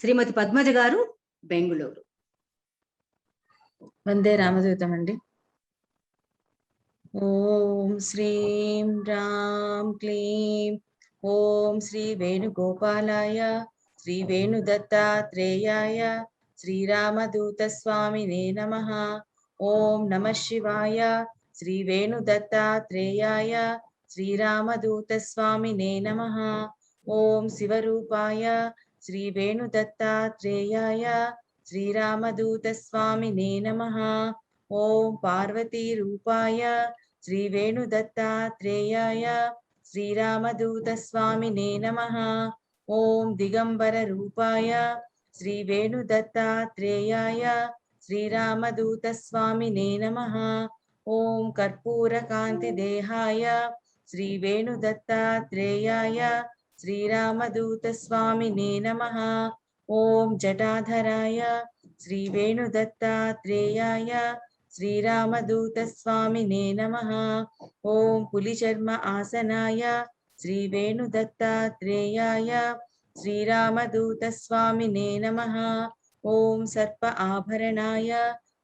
Speaker 1: శ్రీమతి పద్మజ గారు, బెంగళూరు.
Speaker 2: వందే రామదూతం అండి. ఓం శ్రీం రాం క్లీం ఓం శ్రీ వేణుగోపాలాయ శ్రీ వేణుదత్తాత్రేయాయ శ్రీరామదూత స్వామినే నమః. ఓం నమః శివాయ శ్రీ వేణుదత్తాత్రేయాయ శ్రీరామదూత స్వామినే నమః. ఓం శివరూపాయ శ్రీ వేణుదత్తాత్రేయాయ శ్రీరామదూత స్వామినే నమః. ఓం పార్వతీ రూపాయ శ్రీ వేణుదత్తాత్రేయాయ శ్రీరామదూత స్వామినే నమః. ఓం దిగంబర రూపాయ శ్రీ వేణుదత్తాత్రేయాయ శ్రీరామదూత స్వామినే నమః. ఓం కర్పూర కాంతి దేహాయ శ్రీ వేణుదత్తాత్రేయాయ శ్రీరామదూత స్వామినే నమః. ఓం జటాధరాయ శ్రీ వేణుదత్తాత్రేయాయ శ్రీరామదూత స్వామినే నమః. ఓం పులిచర్మ ఆసనాయ శ్రీ వేణుదత్తాత్రేయాయ శ్రీరామదూత స్వామినే నమః. ఓం సర్ప ఆభరణాయ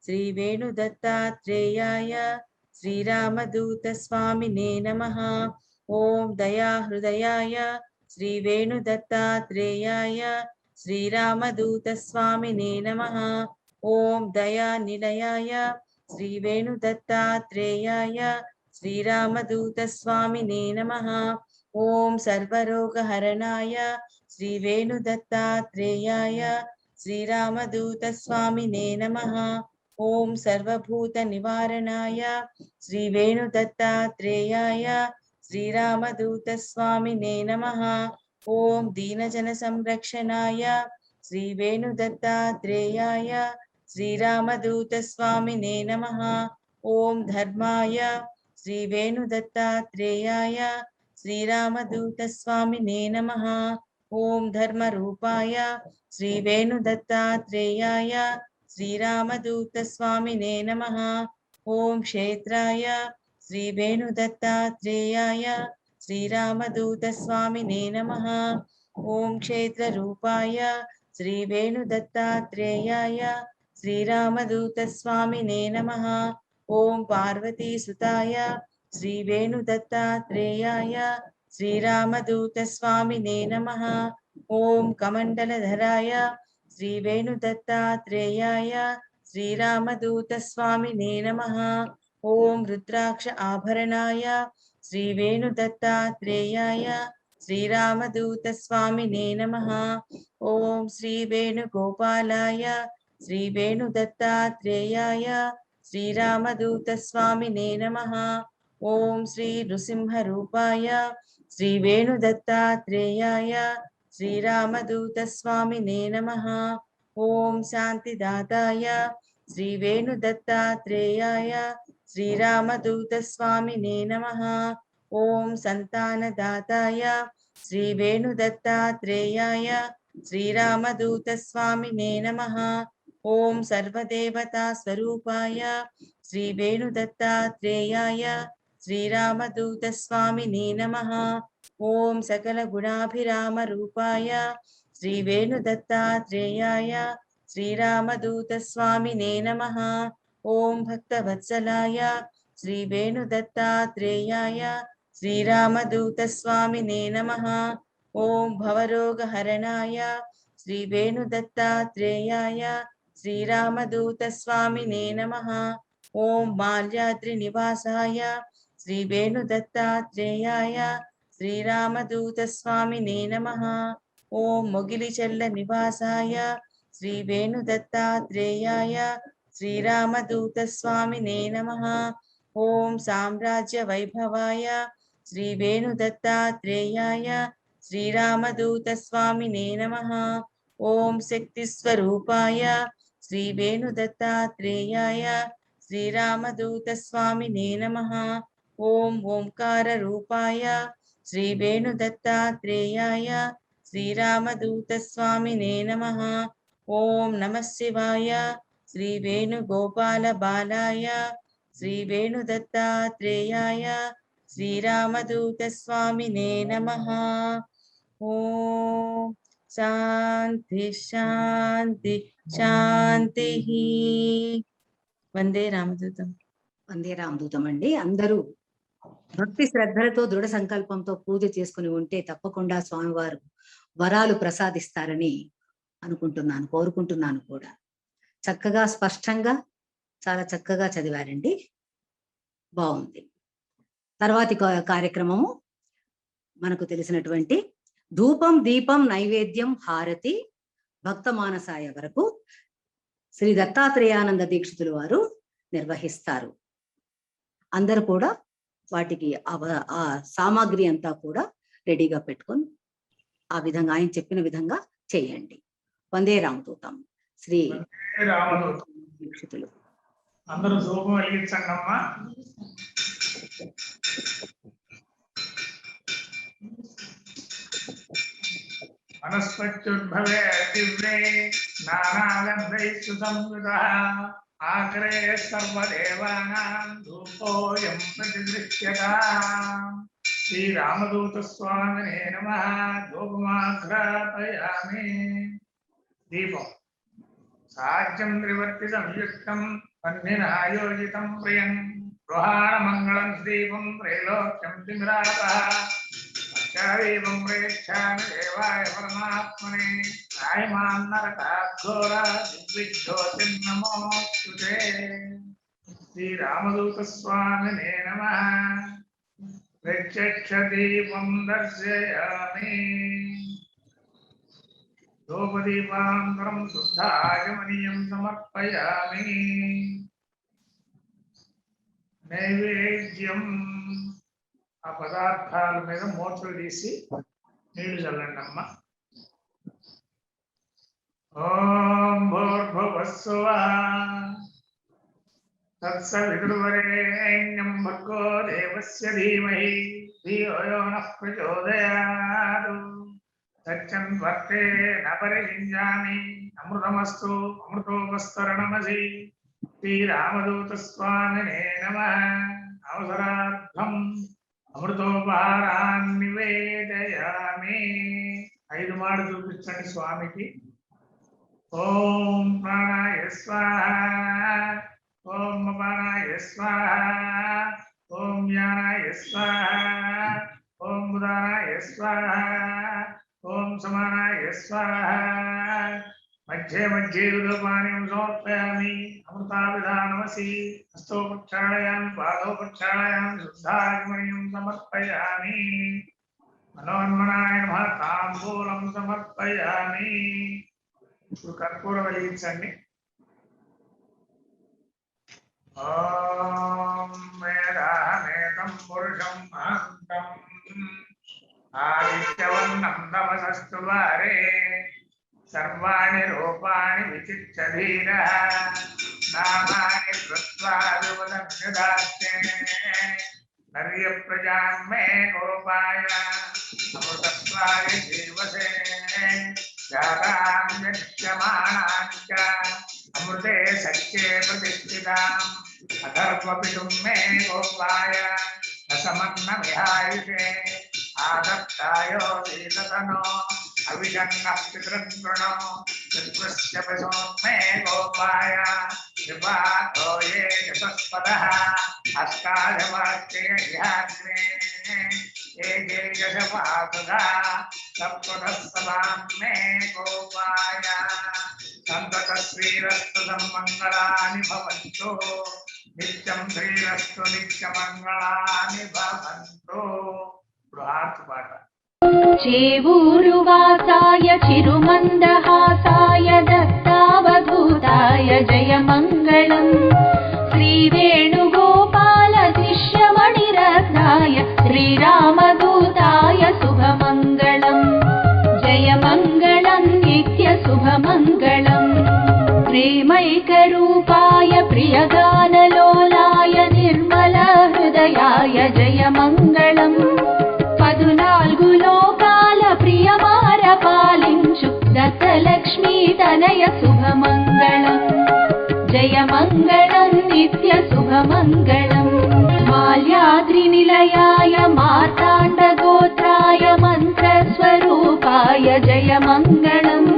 Speaker 2: శ్రీ వేణుదత్తాత్రేయాయ శ్రీరామదూత స్వామినే నమః. ఓం దయాహృదయాయ శ్రీ వేణుదత్తాత్రేయాయ శ్రీరామదూత స్వామినే నమః. ఓం దయానిలయాయ శ్రీ వేణుదత్తాత్రేయాయ శ్రీరామదూత స్వామినే నమః. ఓం సర్వరోగహరణాయ శ్రీ వేణుదత్తాత్రేయాయ శ్రీరామదూత స్వామినే నమః. ఓం సర్వభూత నివారణాయ శ్రీ వేణుదత్తాత్రేయాయ శ్రీరామదూత స్వామినే నమః. ఓం దీనజన సంరక్షణాయ శ్రీ వేణుదత్తాత్రేయాయ శ్రీరామదూత స్వామినే నమః. ఓం ధర్మాయ శ్రీ వేణుదత్తాత్రేయాయ శ్రీరామదూత స్వామినే నమః. ఓం ధర్మరూపాయ శ్రీ వేణుదత్తాత్రేయాయ శ్రీరామదూత స్వామినే నమః. ఓం క్షేత్రాయ శ్రీ వేణుదత్తాత్రేయాయ శ్రీరామదూత స్వామినే నమః. ఓం క్షేత్ర రూపాయ శ్రీ వేణుదత్తాత్రేయాయ శ్రీరామదూత స్వామినే నమః. ఓం పార్వతీ సుతాయ శ్రీ వేణుదత్తాత్రేయాయ శ్రీరామదూత స్వామినే నమః. ఓం కమండలధరాయ శ్రీ వేణుదత్తాత్రేయాయ శ్రీరామదూత స్వామినే నమః. ఓం రుద్రాక్ష ఆభరణాయ శ్రీ వేణుదత్తాత్రేయాయ శ్రీరామదూత స్వామినే నమః. ఓం శ్రీ వేణుగోపాలాయ శ్రీ వేణుదత్తాత్రేయాయ శ్రీరామదూత స్వామినే నమః. ఓం శ్రీ నృసింహ రూపాయ శ్రీ వేణుదత్తాత్రేయాయ శ్రీరామదూత స్వామినే నమః. ఓం శాంతిదాతాయ శ్రీ వేణుదత్తాత్రేయాయ శ్రీరామదూత స్వామినే నమః. ఓం సంతానదాతాయ శ్రీ వేణుదత్తాత్రేయాయ శ్రీరామదూత స్వామినే నమః. ఓం సర్వదేవతా స్వరూపాయ శ్రీ వేణుదత్తాత్రేయాయ శ్రీరామదూత స్వామినే నమః. ఓం సకల గుణాభిరామ రూపాయ శ్రీ వేణుదత్తాత్రేయాయ శ్రీరామదూత స్వామినే నమః. ఓం భక్తవత్సలాయ శ్రీ వేణుదత్తాత్రేయాయ శ్రీరామదూత స్వామినే నమః. ఓం భవరోగహరణాయ శ్రీ వేణుదత్తాత్రేయాయ శ్రీరామదూత స్వామినే నమః. ఓం మాల్యాద్రి నివాసాయ శ్రీ వేణుదత్తాత్రేయాయ శ్రీరామదూత స్వామినే నమః. ఓం మొగిలిచెల్ల నివాసాయ శ్రీ వేణుదత్తాత్రేయాయ శ్రీరామదూత స్వామినే నమః. ఓం సామ్రాజ్య వైభవాయ శ్రీ వేణుదత్తాత్రేయాయ శ్రీరామదూత స్వామినే నమః. ఓం శక్తి స్వరూపాయ శ్రీ వేణుదత్తాత్రేయాయ శ్రీరామదూత స్వామినే నమః. ఓం ఓంకార రూపాయ శ్రీ వేణుదత్తాత్రేయాయ శ్రీరామదూత స్వామినే నమః. ఓం నమః శివాయ శ్రీ వేణుగోపాల బాలాయ శ్రీ వేణుదత్తాత్రేయాయ శ్రీరామదూత స్వామినే నమః. ఓం శాంతి శాంతి శాంతి. వందే రామదూతం.
Speaker 1: వందే రామదూతం అండి. అందరూ భక్తి శ్రద్ధలతో దృఢ సంకల్పంతో పూజ చేసుకుని ఉంటే తప్పకుండా స్వామివారు వరాలు ప్రసాదిస్తారని అనుకుంటున్నాను, కోరుకుంటున్నాను కూడా. చక్కగా స్పష్టంగా చాలా చక్కగా చదివారండి, బాగుంది. తర్వాతి కార్యక్రమము మనకు తెలిసినటువంటి ధూపం దీపం నైవేద్యం హారతి భక్త మానసాయ వరకు శ్రీ దత్తాత్రేయానంద దీక్షితులు వారు నిర్వహిస్తారు. అందరూ కూడా వాటికి ఆ సామాగ్రి అంతా కూడా రెడీగా పెట్టుకొని ఆ విధంగా ఆయన చెప్పిన విధంగా చేయండి. వందే రామదూతం. శ్రీ
Speaker 4: రామదూతం.
Speaker 1: దీక్షితులు.
Speaker 4: అందరూ ధూపం వెలిగించండి అమ్మా. వనస్పత్యుద్భవే దివ్యే నానాగంధైస్తు సంయుతః ఆకరే సర్వదేవానాం ధూపోయం ప్రతిదృశ్యతాం. శ్రీరామదూత స్వామినే నమః. ధూపమాఘ్రాపయామి. దీపం సాధ్యం త్రివర్తి సంయుక్తం వన్నినాయోజితం ప్రియం గృహాణ మంగళం దీపం త్రైలోక్యం తిమిరాపః. దీపం ప్రేక్షామి దేవాయ పరమాత్మనే నాయమాన్నరకాఘోర దిగ్విజ్యోతిర్నమోస్తుతే. శ్రీరామదూత స్వామినే నమః. ప్రత్యక్ష దీపం దర్శయామి. ధూపదీపాంతరం శుద్ధాచమనీయం సమర్పయామి. నైవేద్యం ఆ పదార్థాల మీద మూటలు తీసి నీళ్లు చల్లండి అమ్మ. ఓం భూర్భువస్సువః తత్సవితుర్వరేణ్యం భర్గో దేవస్య ధీమహి ధియో యో నః ప్రచోదయాత్. సత్యన్వర్తే న పరిషించామి అమృతమస్తు అమృతోపస్తరణమసి. శ్రీరామదూత స్వామినే నమః. అవసరార్థం అమృతోపహారాన్ని నివేదయామి. 5 మాడు చూపించండి స్వామికి. ఓం ప్రాణాయ స్వాహా. ఓం అపానాయ స్వాహా. ఓం యానాయ స్వాహా. ఓం ఉదానాయ స్వాహా. ఓం సమానాయ స్వాహా. మధ్యే మధ్యే ధూపానిం సమర్పయామి. అమృతాభిధానమసి. హస్తో ప్రక్షాళయామి పాదో ప్రక్షాళయామి శుద్ధాచమనీయం సమర్పయామి. మనోన్మనాయ నమః. తాంబూలం సమర్పయామి. ఇప్పుడు కర్పూరం వెలిగించండి. ఓం వేదాహమేతం పురుషం మహంతం ఆదిత్యవర్ణం తమసస్తు వారే సర్వాణి రూపాణి విచిత్రధీరః నామాని కృత్వా వివదన్యదాస్తే నర్య ప్రజాం మే గోపాయ అమృతత్వాయ జీవసే జాతాం నిత్యమానాంచ అమృతే సత్యే ప్రతిష్ఠితాం అథర్వపితుం మే గోపాయ రసమన్నమిహాయుషే ఆదత్తాయో వీతతనో అవిజన్నః పితృగృణో పితృస్య పశో మే గోపాయ విపాతో ఏ యశస్పదః అష్టాదవాక్యేయాగ్నే ఏ జేయశపాసుగా సప్తదః సదాం మే గోపాయ. సంతత శ్రీరస్తు సన్మంగళాని భవంతు. నిత్యం శ్రీరస్తు నిత్యమంగళాని భవంతు. బృహత్ పాట.
Speaker 7: చేవూరు వాసాయ చిరుమందహాసాయ దత్తావధూతాయ జయమంగళం శ్రీ వేణుగోపాల श्रीरामदूताय शुभमङ्गलम् जय मङ्गलं नित्यशुभमङ्गलम् प्रेमैकरूपाय प्रियगानलोलाय निर्मलहृदयाय जय मङ्गलम् 14 लोकाल प्रियमार पालिंचु दत्तलक्ष्मी तनय शुभमङ्गलम् जय मङ्गलं नित्यशुभमङ्गलम् माल्याद्रिनिलयाय मार्ताण्डगोत्राय मन्त्रस्वरूपाय जय मङ्गलम्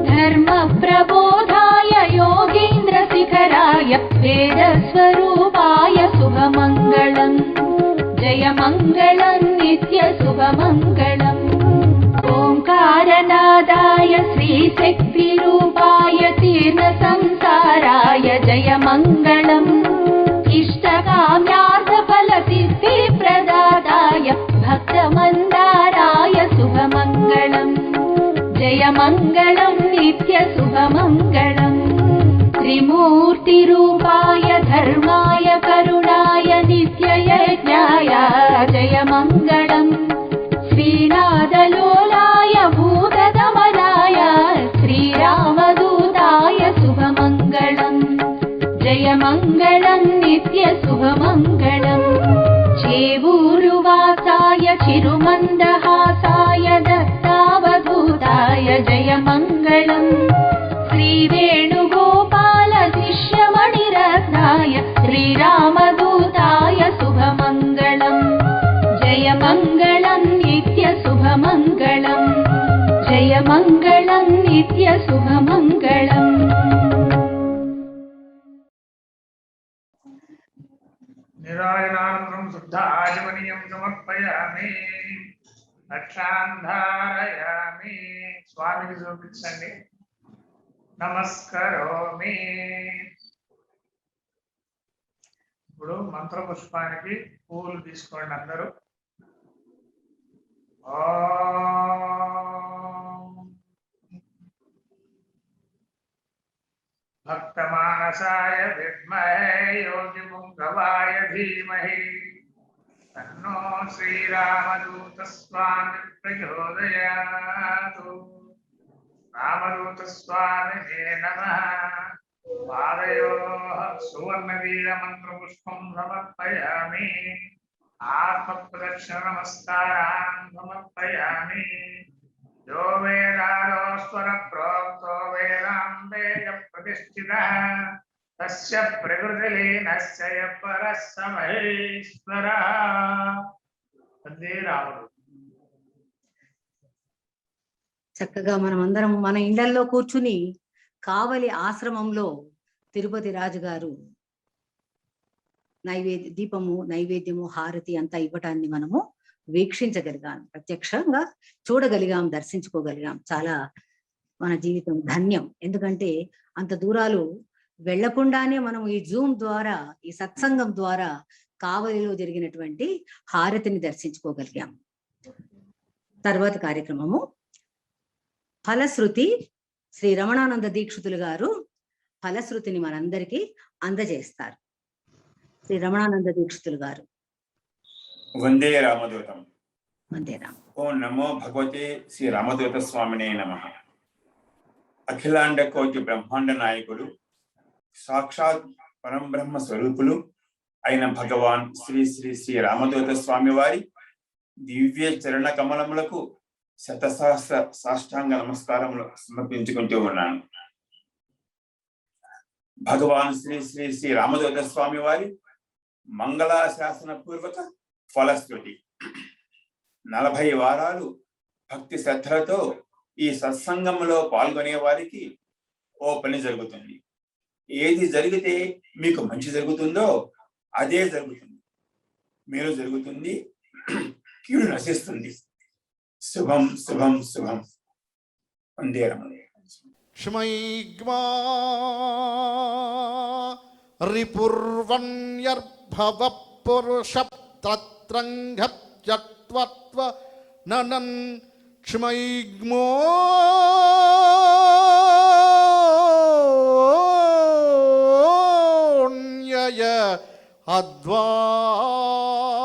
Speaker 7: धर्मप्रबोधाय योगीन्द्रशिखराय वेदस्वरूपाय शुभमङ्गलम् जय मङ्गलं नित्यशुभमङ्गलम् ओङ्कारनादाय श्रीशक्तिरूपाय तीर्थसंसाराय जय मङ्गलम् इष्टकाम्यार्थफलसिद्धिप्रदाताय भक्तमन्दाराय शुभमङ्गलम् जय मङ्गलं नित्यशुभमङ्गलम् त्रिमूर्तिरूपाय धर्माय करुणाय नित्ययज्ञाय जय मङ्गलम् श्रीनादलोलाय भूतदमनाय श्रीरामदूताय शुभमङ्गलम् जय मङ्गलं नित्यशुभमङ्गलम् चेवूरुवासाय चिरुमन्दहासाय दत्तावधूताय जय मङ्गलम् श्रीवेणुगोपाल शिष्यमणिरत्नाय श्रीरामदूताय शुभमङ्गलम् जय मङ्गलं नित्यशुभमङ्गलम् जय मङ्गलं नित्यशुभमङ्गलम्
Speaker 4: निराजनानन्तरं शुद्ध आचमनीयं समर्पयामि रक्षान्धारयामि स्वामिకి చూపించండి నమస్కరోమి ఇప్పుడు మంత్రపుష్పానికి పూలు తీసుకోండి అందరూ ఓం भक्तमानसाय विद्महे योगिपुङ्गवाय धीमहि तन्नो श्रीरामदूतस्वामी प्रचोदयातु रामदूतस्वामिने नमः पादयोः सुवर्णवीरमन्त्रपुष्पं समर्पयामि आत्मप्रदक्षिणनमस्कारान् समर्पयामि यो वेदारोस्वर प्रोक्तो वेदाम्बेज प्रतिष्ठितः तस्य प्रकृतिलीनस्य यः परः स महेश्वरः వందే రాముడు.
Speaker 1: చక్కగా మనమందరం మన ఇళ్లల్లో కూర్చుని కావలి ఆశ్రమంలో తిరుపతి రాజు గారు దీపము నైవేద్యము హారతి అంతా ఇవ్వటాన్ని మనము వీక్షించగలిగాం, ప్రత్యక్షంగా చూడగలిగాం, దర్శించుకోగలిగాం. చాలా మన జీవితం ధన్యం. ఎందుకంటే అంత దూరాలు వెళ్లకుండానే మనం ఈ జూమ్ ద్వారా, ఈ సత్సంగం ద్వారా కావలిలో జరిగినటువంటి హారతిని దర్శించుకోగలిగాం. తర్వాత కార్యక్రమము ఫలశ్రుతి. శ్రీ రమణానంద దీక్షితులు గారు ఫలశ్రుతిని మనందరికీ అందజేస్తారు. శ్రీ రమణానంద దీక్షితులు గారు.
Speaker 9: వందే రామదూతం.
Speaker 1: వందే రామ.
Speaker 9: ఓం నమో భగవతే శ్రీ రామదూత స్వామినే నమః. అఖిలాండ కోటి బ్రహ్మాండ నాయకుడు, సాక్షాత్ పరంబ్రహ్మ స్వరూపులు అయిన భగవాన్ శ్రీ శ్రీ శ్రీ రామదూత స్వామి వారి దివ్య చరణ కమలములకు శతసహస్ర సాష్టాంగ నమస్కారములు సమర్పించుకుంటూ ఉన్నాను. భగవాన్ శ్రీ శ్రీ శ్రీ రామదూత స్వామి వారి మంగళాశాసన పూర్వక ఫలశ్రుతి. 40 వారాలు భక్తి శ్రద్ధలతో ఈ సత్సంగంలో పాల్గొనే వారికి ఓ పని జరుగుతుంది. ఏది జరిగితే మీకు మంచి జరుగుతుందో అదే జరుగుతుంది, మేలు జరుగుతుంది, కీడు నశిస్తుంది. శుభం శుభం శుభం. వందే రమణే.
Speaker 10: క్షమైగ్మా రిపుర్వన్యర్భవ పురుషత్రంగత్వ ననన్ క్షమైగ్మో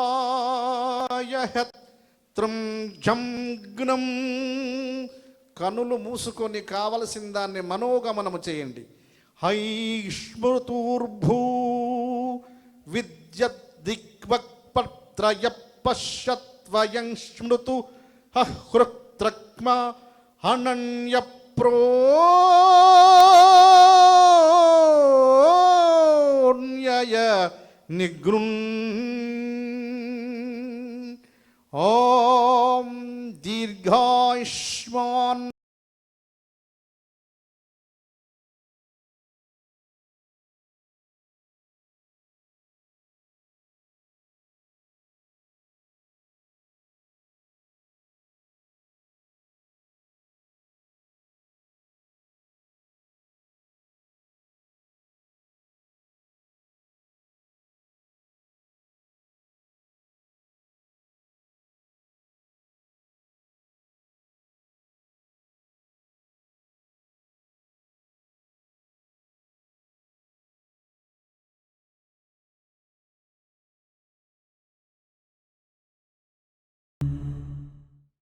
Speaker 10: అద్వాయ త్రం జంగ్నం. కనులు మూసుకొని కావలసిన దాన్ని మనోగమనము చేయండి. హైష్మృతూర్భూ విద్యద్దిగ్వక్పత్రయ పశ్యత్వయం స్మృతు హృత్రక్మ అనన్య ప్రోన్యయ నిగృన్. ఓం దీర్ఘాయుష్మాన్